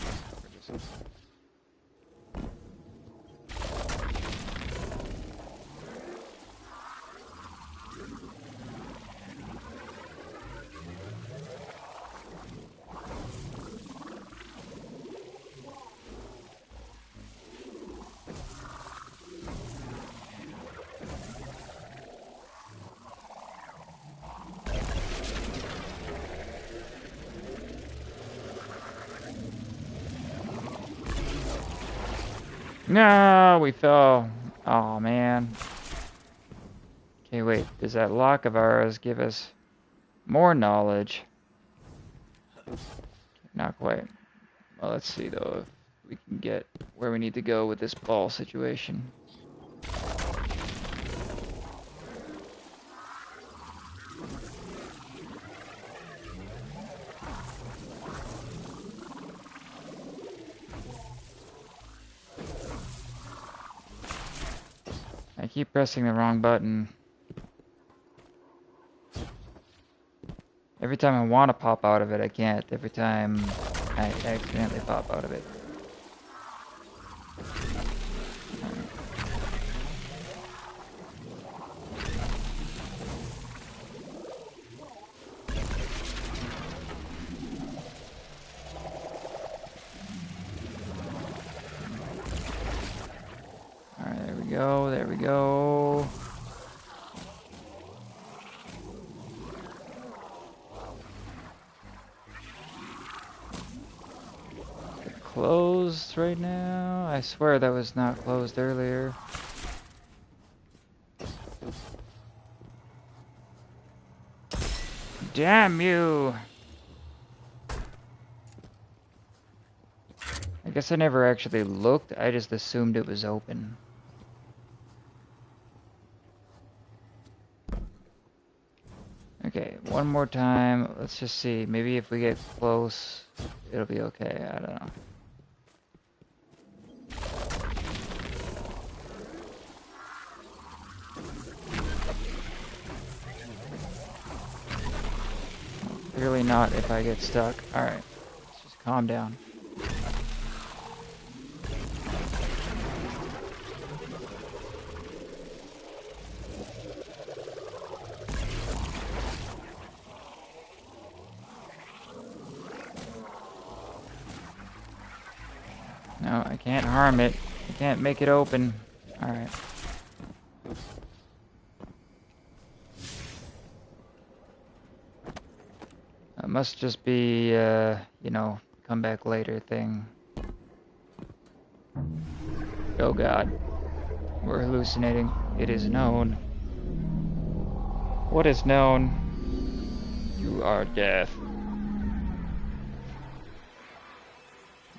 No, we fell. Oh man. Okay, wait. Does that lock of ours give us more knowledge? Not quite. Well, let's see though if we can get where we need to go with this ball situation. I keep pressing the wrong button. Every time I want to pop out of it, I can't. Every time I accidentally pop out of it. Alright, there we go, there we go. closed right now? I swear that was not closed earlier. Damn you! I guess I never actually looked, I just assumed it was open. Okay, one more time. Let's just see. Maybe if we get close, it'll be okay. I don't know. Clearly not if I get stuck. Alright, let's just calm down. No, I can't harm it. I can't make it open. Alright. It must just be, you know, come back later thing. Oh god. We're hallucinating. It is known. What is known? You are death.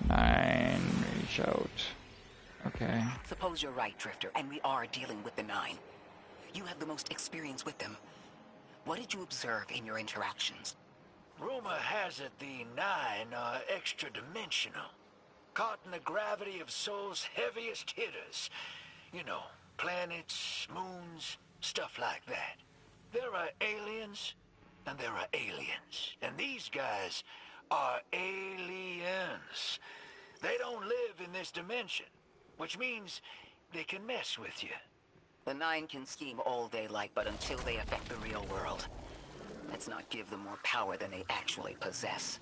9, reach out. Okay. Suppose you're right, Drifter, and we are dealing with the 9. You have the most experience with them. What did you observe in your interactions? Rumor has it the 9 are extra-dimensional. Caught in the gravity of Sol's heaviest hitters. You know, planets, moons, stuff like that. There are aliens, and there are aliens. And these guys are aliens. They don't live in this dimension, which means they can mess with you. The 9 can scheme all they like, but until they affect the real world, let's not give them more power than they actually possess.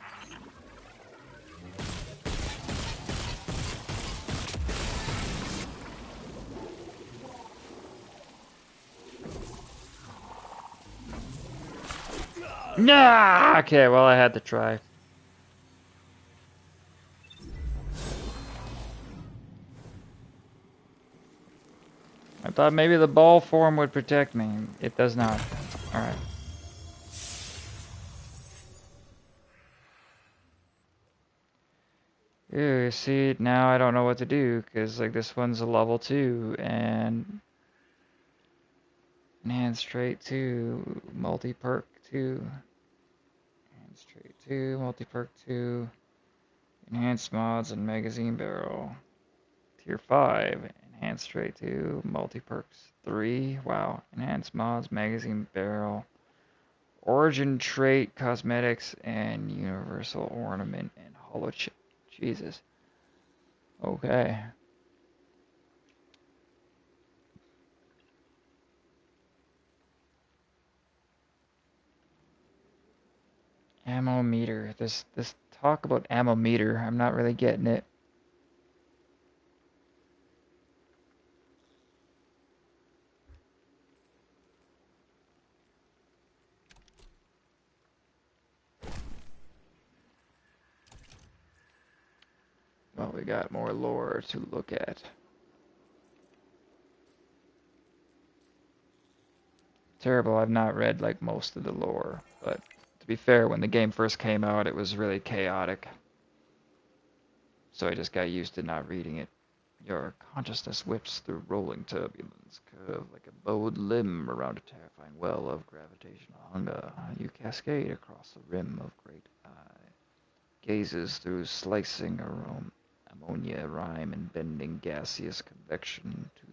Nah! Okay, well I had to try. I thought maybe the ball form would protect me. It does not. Alright. Ew, see, now I don't know what to do, because like this one's a level 2, and enhanced trait 2, multi-perk 2, enhanced trait 2, multi-perk 2, enhanced mods and magazine barrel. Tier 5, enhanced trait 2, multi-perks 3, wow, enhanced mods, magazine barrel, origin trait, cosmetics, and universal ornament and hollow chip. Jesus. Okay. Ammo meter. This talk about ammo meter, I'm not really getting it. Well, we got more lore to look at. Terrible, I've not read like most of the lore, but to be fair, when the game first came out, it was really chaotic. So I just got used to not reading it. Your consciousness whips through rolling turbulence, curve like a bowed limb around a terrifying well of gravitational hunger. You cascade across the rim of great eye, gazes through slicing aroma, ammonia rime and bending gaseous convection to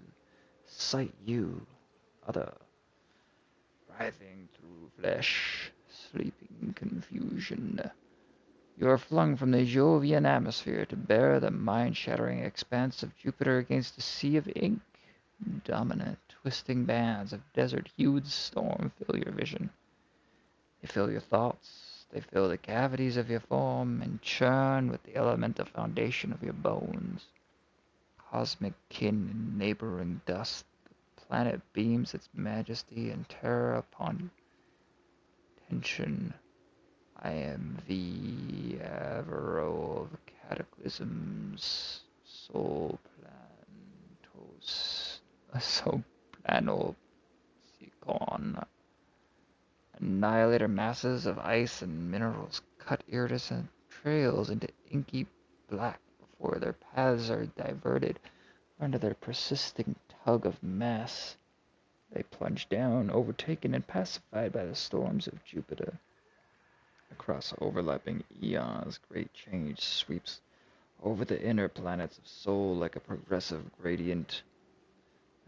sight you, other, writhing through flesh, sleeping confusion. You are flung from the Jovian atmosphere to bear the mind-shattering expanse of Jupiter against a sea of ink. Dominant, twisting bands of desert-hued storm fill your vision. They fill your thoughts. They fill the cavities of your form and churn with the elemental foundation of your bones. Cosmic kin and neighboring dust, the planet beams its majesty and terror upon you. Tension. I am the Avaro of cataclysms, Soplanopsikon. Annihilator masses of ice and minerals cut iridescent trails into inky black before their paths are diverted under their persisting tug of mass. They plunge down, overtaken and pacified by the storms of Jupiter. Across overlapping eons, great change sweeps over the inner planets of Sol like a progressive gradient.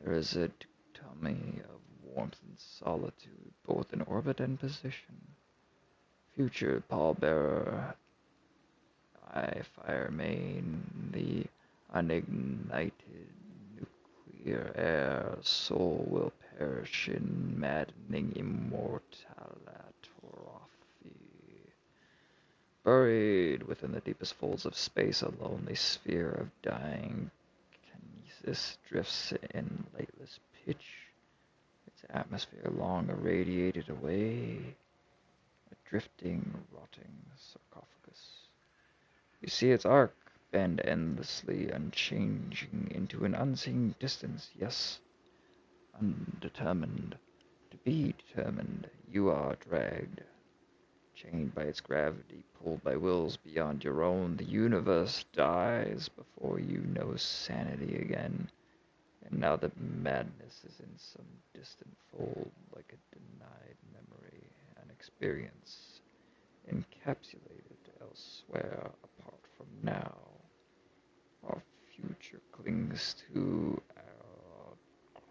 There is a dichotomy of warmth and solitude, both in orbit and position. Future pallbearer, I fire main, the unignited nuclear air, Sol will perish in maddening immortalatrophy. Buried within the deepest folds of space, a lonely sphere of dying kinesis drifts in lightless pitch, its atmosphere long irradiated away, a drifting, rotting sarcophagus. You see its arc bend endlessly, unchanging into an unseen distance, yes, undetermined. To be determined, you are dragged, chained by its gravity, pulled by wills beyond your own. The universe dies before you know sanity again. And now that madness is in some distant fold, like a denied memory, an experience encapsulated elsewhere, apart from now. Our future clings to our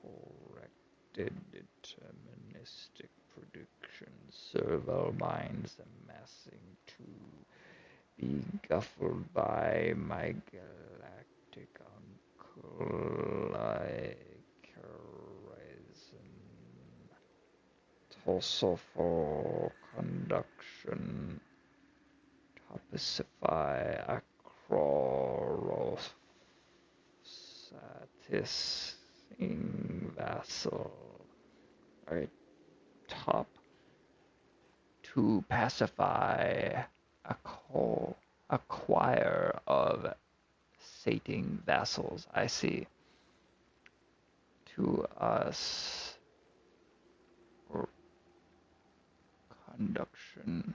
corrected, deterministic predictions, serve our minds amassing to be guffled by my galactic uncle like horizon. Tosopho conduction, topicify acrorosatising vassal. Alright, top. To pacify, acquire of sating vassals. I see. To us, or conduction.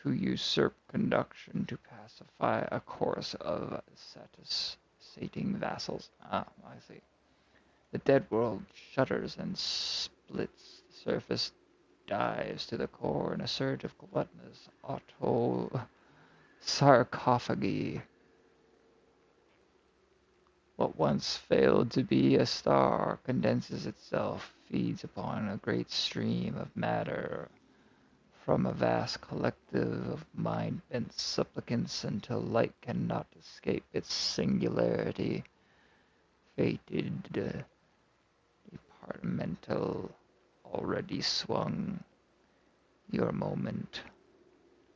To usurp conduction, to pacify a chorus of sating vassals. Ah, I see. The dead world shudders and splits. The surface dives to the core in a surge of gluttonous auto-sarcophagi. What once failed to be a star condenses itself, feeds upon a great stream of matter from a vast collective of mind-bent supplicants until light cannot escape its singularity. Fated, departmental, already swung. Your moment,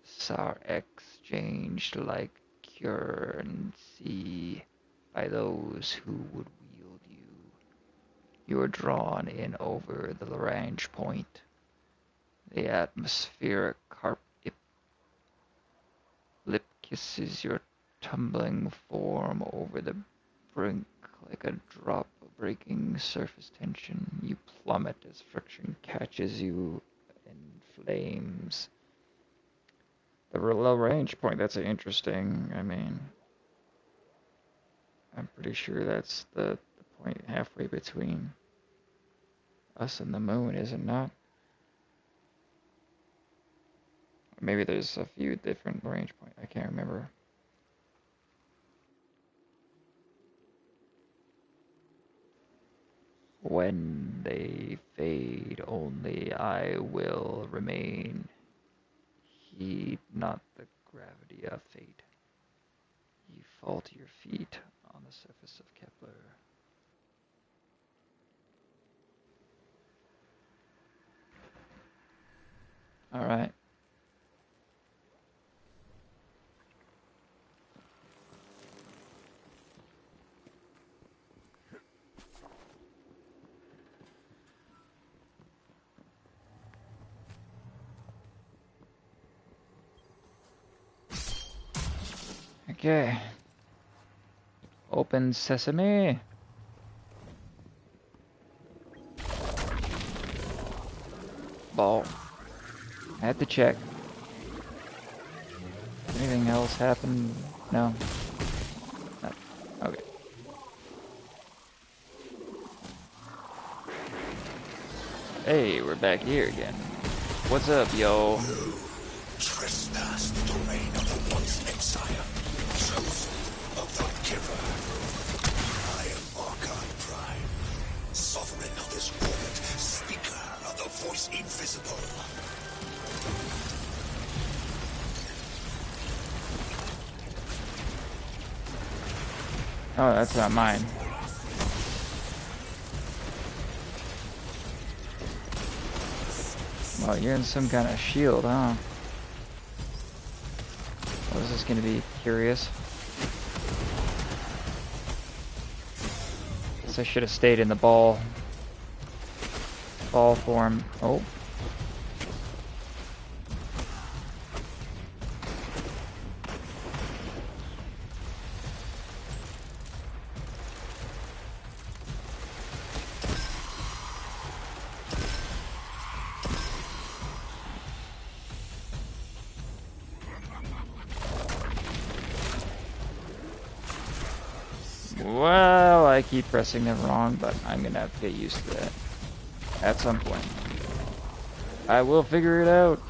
Sar exchanged like currency by those who would wield you. You are drawn in over the Lagrange point. The atmospheric lip kisses your tumbling form over the brink like a drop of breaking surface tension. You plummet as friction catches you in flames. The Lagrange point, that's interesting. I mean, I'm pretty sure that's the point halfway between us and the moon, is it not? Maybe there's a few different Lagrange points. I can't remember. When they fade, only I will remain. Heed not the gravity of fate. Ye fall to your feet on the surface of Kepler. All right. Okay. Open sesame. Ball. I had to check. Anything else happen? No. No. Okay. Hey, we're back here again. What's up, yo? You trespass the domain of the once exile, chosen of the giver. I am Archon Prime, sovereign of this orbit, speaker of the voice invisible. Oh, that's not mine. Well, you're in some kind of shield, huh? What is this gonna be? Curious. Guess I should have stayed in the ball form. Oh. Well, I keep pressing them wrong, but I'm gonna have to get used to that at some point. I will figure it out.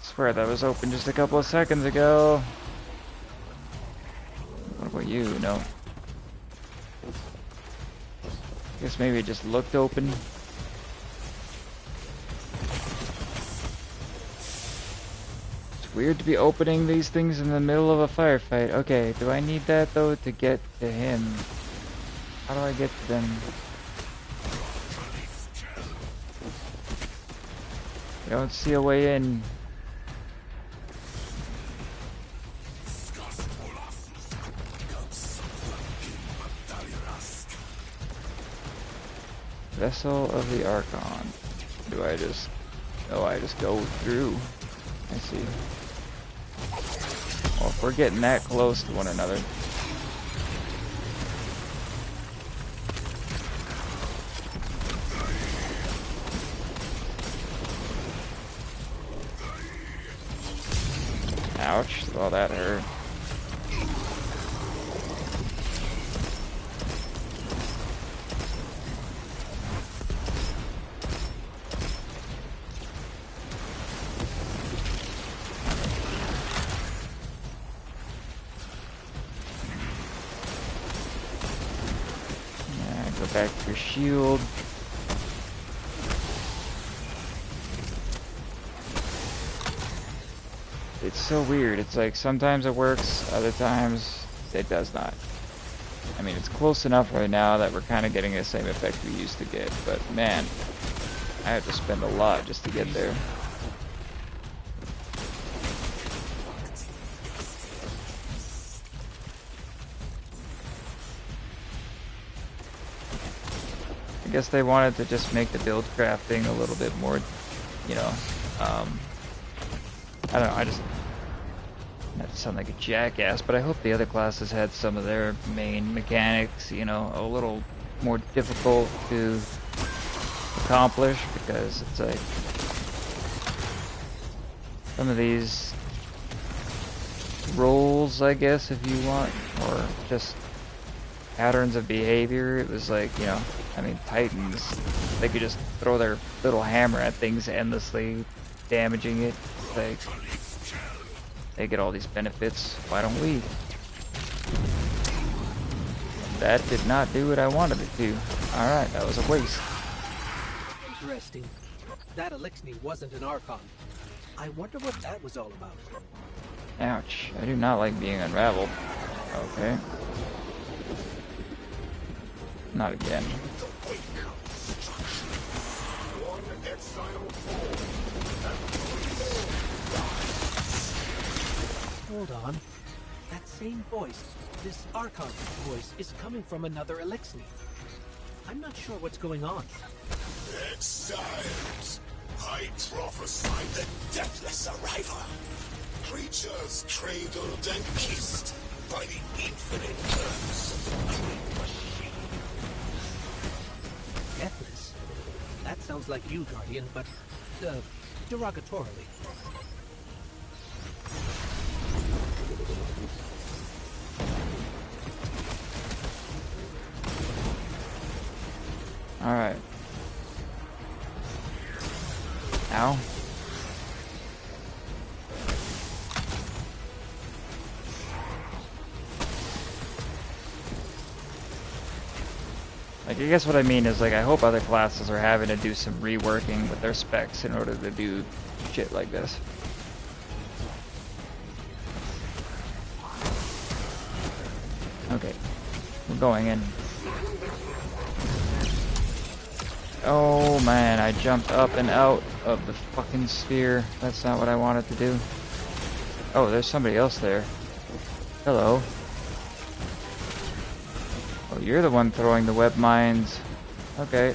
I swear that was open just a couple of seconds ago. What about you? No. Guess maybe it just looked open. It's weird to be opening these things in the middle of a firefight. Okay, do I need that though to get to him? How do I get to them? I don't see a way in. Vessel of the Archon. Do I just... Oh, I just go through. I see. Well, if we're getting that close to one another. Ouch. Well, that hurt. Back to your shield. It's so weird. It's like sometimes it works, other times it does not. I mean, it's close enough right now that we're kind of getting the same effect we used to get, but man, I have to spend a lot just to get there. I guess they wanted to just make the build crafting a little bit more, you know, I don't know, I just, not to sound like a jackass, but I hope the other classes had some of their main mechanics, you know, a little more difficult to accomplish, because it's like, some of these roles, I guess, if you want, or just patterns of behavior, it was like, you know, I mean, Titans, they could just throw their little hammer at things endlessly, damaging it. Like, they get all these benefits, why don't we? That did not do what I wanted it to. Alright, that was a waste. Interesting. That Elixni wasn't an Archon. I wonder what that was all about. Ouch, I do not like being unraveled. Okay. Not again. Hold on. That same voice, this Archon voice, is coming from another Elixni. I'm not sure what's going on. Exiles! I prophesied the deathless arrival. Creatures cradled and kissed by the infinite curse of the great machine. Deathless? That sounds like you, Guardian, but, derogatorily. Alright. Ow. Like, I guess what I mean is, like, I hope other classes are having to do some reworking with their specs in order to do shit like this. Okay. We're going in. Oh man, I jumped up and out of the fucking sphere. That's not what I wanted to do. Oh, there's somebody else there. Hello. Oh, you're the one throwing the web mines. Okay.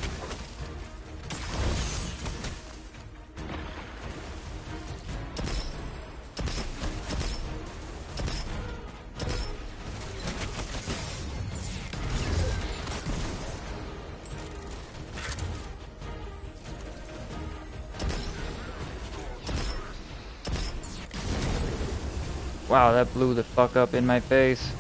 Wow, that blew the fuck up in my face.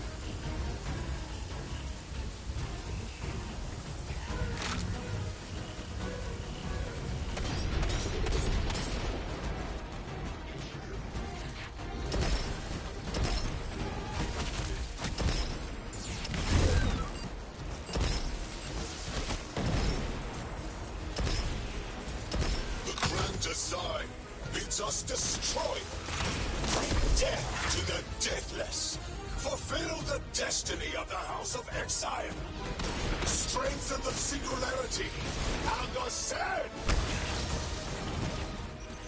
The grand design bids us destroy. Bring death to the deathless. Fulfill the destiny of the House of Exile. Strengthen the singularity and ascend.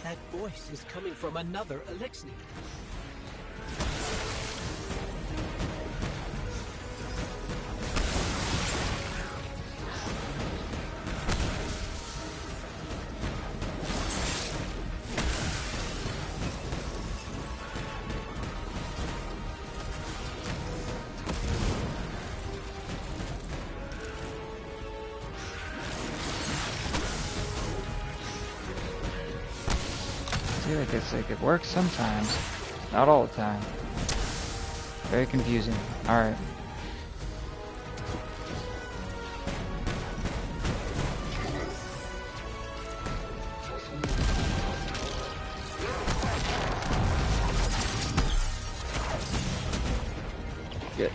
That voice is coming from another Elixni. Like it works sometimes, not all the time. Very confusing. Alright. Good.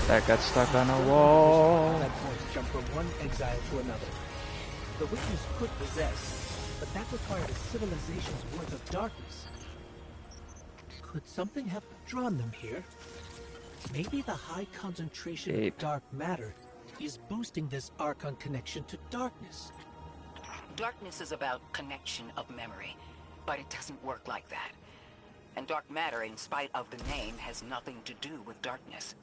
That got stuck on a wall. That voice jumped from one exile to another. The witness could possess, but that required a civilization's worth of darkness. Could something have drawn them here? Maybe the high concentration of dark matter is boosting this Archon connection to darkness. Darkness is about connection of memory, but it doesn't work like that. And dark matter, in spite of the name, has nothing to do with darkness.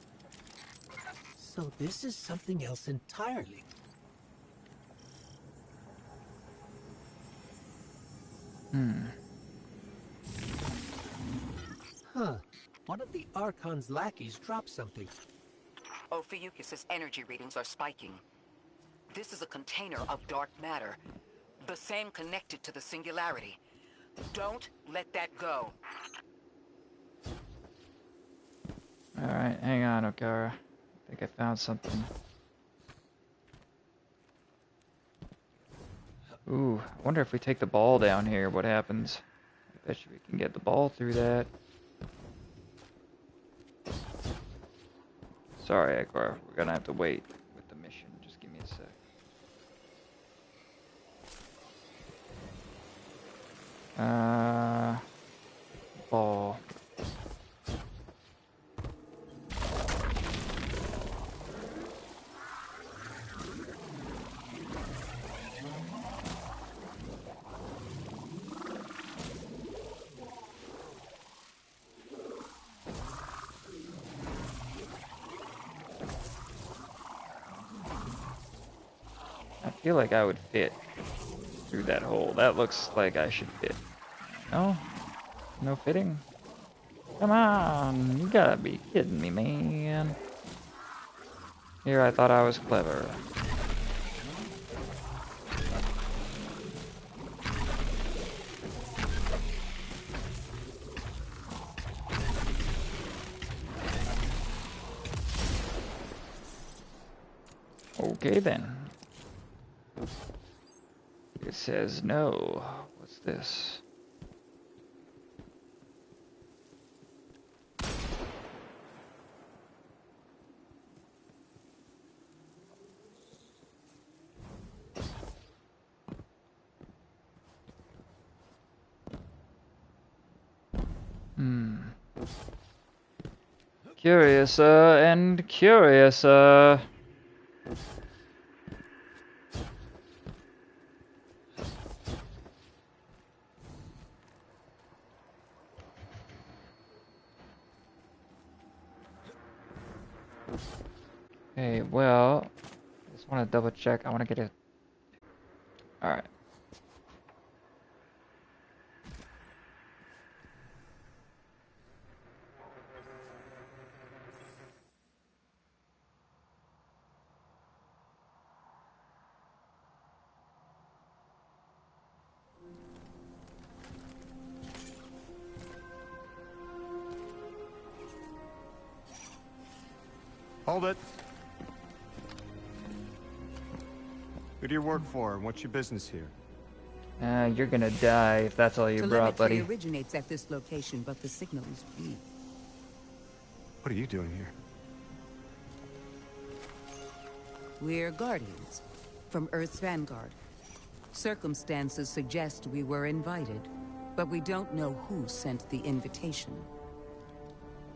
So this is something else entirely. Huh. One of the Archon's lackeys dropped something. Ophiuchus's energy readings are spiking. This is a container of dark matter, the same connected to the singularity. Don't let that go. Alright, hang on, Okara. I think I found something. Ooh, I wonder if we take the ball down here, what happens? I bet you we can get the ball through that. Sorry, Okara, we're gonna have to wait with the mission. Just give me a sec. Ball. feel like I would fit through that hole. That looks like I should fit. No? No fitting? Come on! You gotta be kidding me, man. Here I thought I was clever. Okay then. It says no. What's this? Curiouser and curiouser. Okay, well, I just want to double check. I want to get it. Alright. Hold it. Who do you work for, and what's your business here? You're gonna die if that's all you brought, buddy. Telemetry originates at this location, but the signal is weak. What are you doing here? We're Guardians from Earth's Vanguard. Circumstances suggest we were invited, but we don't know who sent the invitation.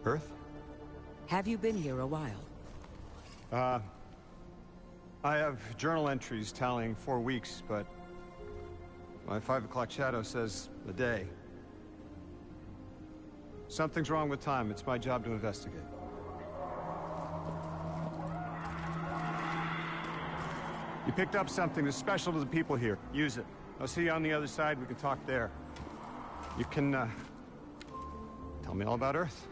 Earth? Have you been here a while? I have journal entries tallying 4 weeks, but my 5 o'clock shadow says a day. Something's wrong with time. It's my job to investigate. You picked up something that's special to the people here. Use it. I'll see you on the other side. We can talk there. You can, tell me all about Earth.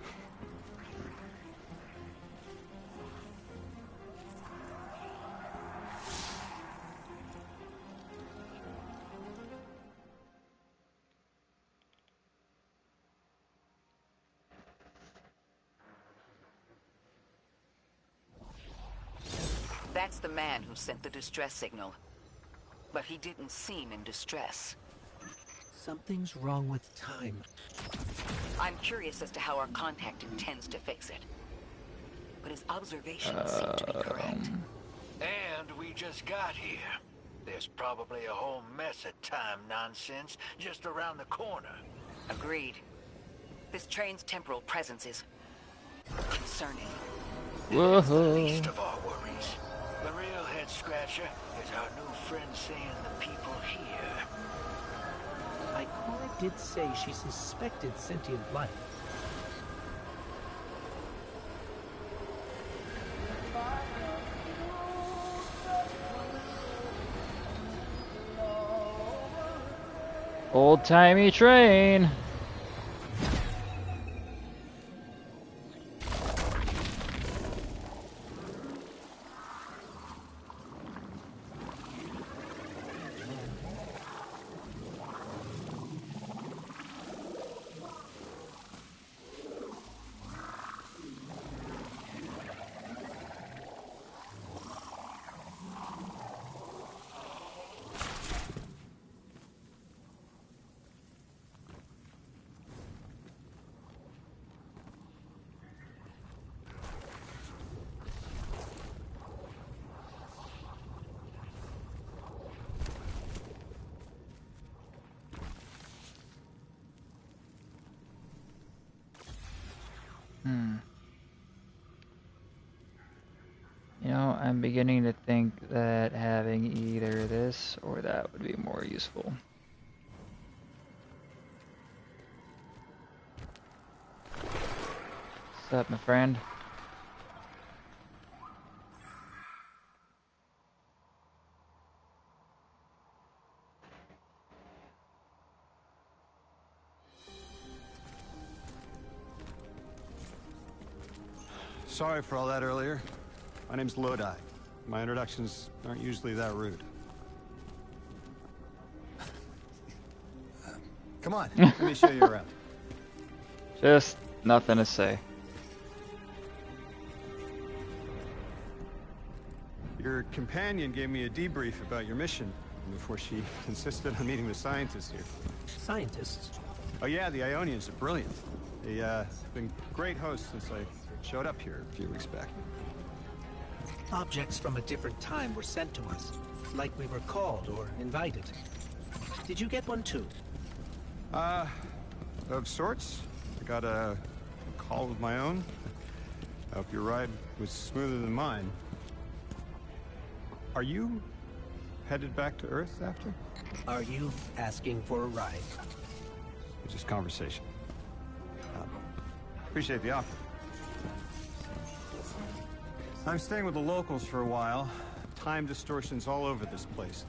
That's the man who sent the distress signal. But he didn't seem in distress. Something's wrong with time. I'm curious as to how our contact intends to fix it. But his observations seem to be correct. And we just got here. There's probably a whole mess of time nonsense just around the corner. Agreed. This train's temporal presence is concerning. It's the least of our worries. The real head-scratcher is our new friend seeing the people here. Ikora did say she suspected sentient life. Old-timey train. You know, I'm beginning to think that having either this or that would be more useful. What's up, my friend? Sorry for all that earlier. My name's Lodi. My introductions aren't usually that rude. Come on, let me show you around. Just nothing to say. Your companion gave me a debrief about your mission before she insisted on meeting the scientists here. Scientists? Oh yeah, the Ionians are brilliant. They've been great hosts since I showed up here a few weeks back. Objects from a different time were sent to us, like we were called or invited. Did you get one too? Of sorts. I got a call of my own. I hope your ride was smoother than mine. Are you headed back to Earth after? Are you asking for a ride? It's just conversation. Appreciate the offer. I'm staying with the locals for a while. Time distortions all over this place.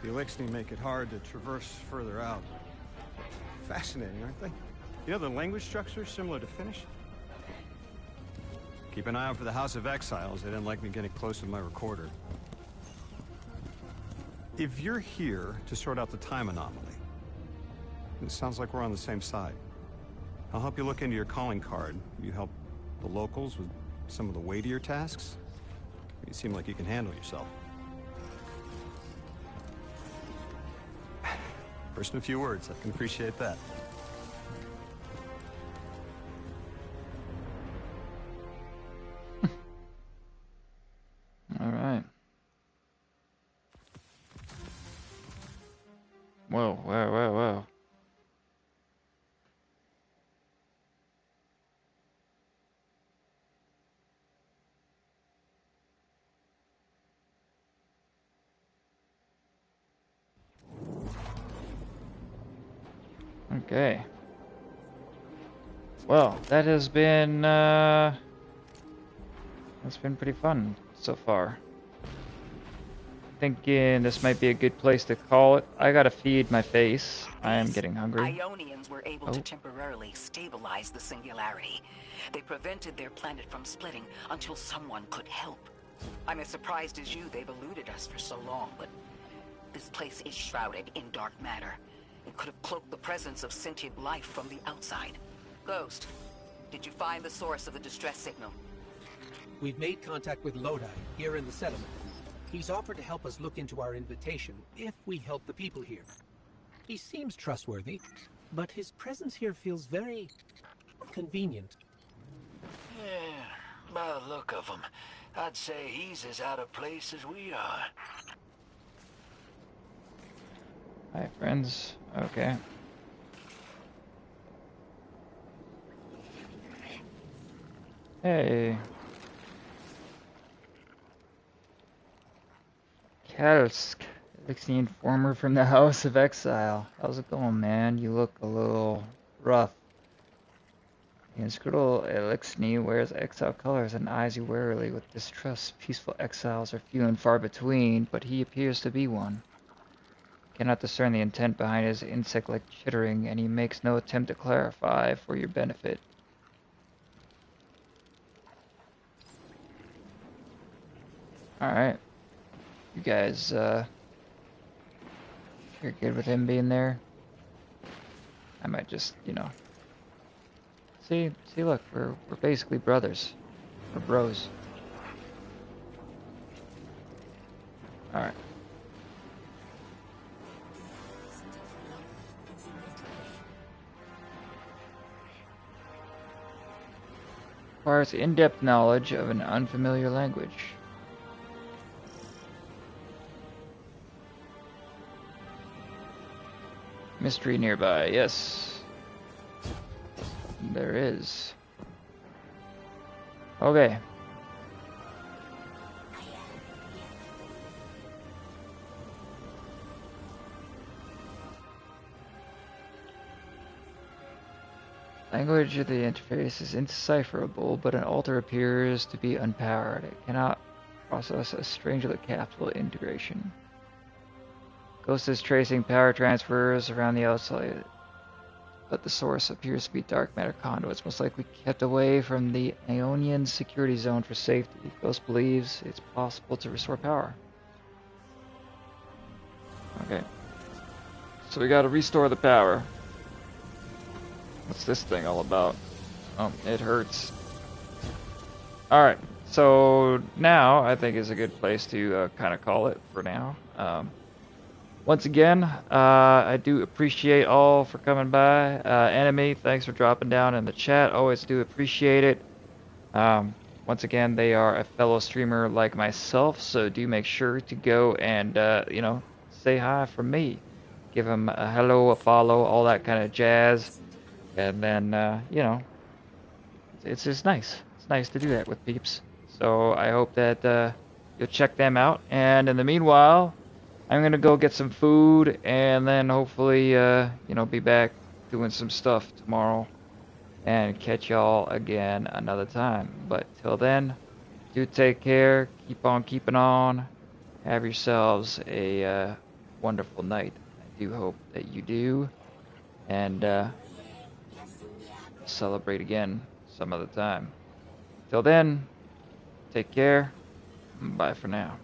The Eliksni make it hard to traverse further out. Fascinating, aren't they? You know, the language structure is similar to Finnish. Keep an eye out for the House of Exiles. They didn't like me getting close with my recorder. If you're here to sort out the time anomaly, it sounds like we're on the same side. I'll help you look into your calling card. You help the locals with some of the weightier tasks. You seem like you can handle yourself. First in a few words, I can appreciate that. All right. Whoa, whoa, whoa, whoa. Okay. Well, that's been pretty fun so far. Thinking this might be a good place to call it. I gotta feed my face. I am getting hungry. Ionians were able to temporarily stabilize the singularity. They prevented their planet from splitting until someone could help. I'm as surprised as you they've eluded us for so long, but this place is shrouded in dark matter. It could have cloaked the presence of sentient life from the outside. Ghost, did you find the source of the distress signal? We've made contact with Lodi, here in the settlement. He's offered to help us look into our invitation, if we help the people here. He seems trustworthy, but his presence here feels very convenient. Yeah, by the look of him, I'd say he's as out of place as we are. Hi, friends. Okay. Hey. Kelsk, Eliksni informer from the House of Exile. How's it going, man? You look a little rough. The inscrutable Eliksni wears exile colors and eyes you warily with distrust. Peaceful exiles are few and far between, but he appears to be one. Cannot discern the intent behind his insect-like chittering, and he makes no attempt to clarify for your benefit. Alright. You guys, you're good with him being there? I might just, you know... See, look, we're basically brothers. We're bros. Alright. Requires in-depth knowledge of an unfamiliar language. Mystery nearby, yes. There is. Okay. Language of the interface is indecipherable, but an altar appears to be unpowered. It cannot process a strangely capsule integration. Ghost is tracing power transfers around the outside. but the source appears to be dark matter conduits, most likely kept away from the Aeonian security zone for safety. Ghost believes it's possible to restore power. Okay. So we gotta restore the power. What's this thing all about? Oh, it hurts. Alright, so now I think is a good place to kind of call it for now. Once again, I do appreciate all for coming by. Enemy, thanks for dropping down in the chat. Always do appreciate it. Once again, they are a fellow streamer like myself, so do make sure to go and, you know, say hi from me. Give them a hello, a follow, all that kind of jazz. And then, you know, it's just nice. It's nice to do that with peeps. So I hope that you'll check them out. And in the meanwhile, I'm going to go get some food and then hopefully, you know, be back doing some stuff tomorrow. And catch y'all again another time. But till then, do take care. Keep on keeping on. Have yourselves a wonderful night. I do hope that you do. And celebrate again some other time. Till then, take care. Bye for now.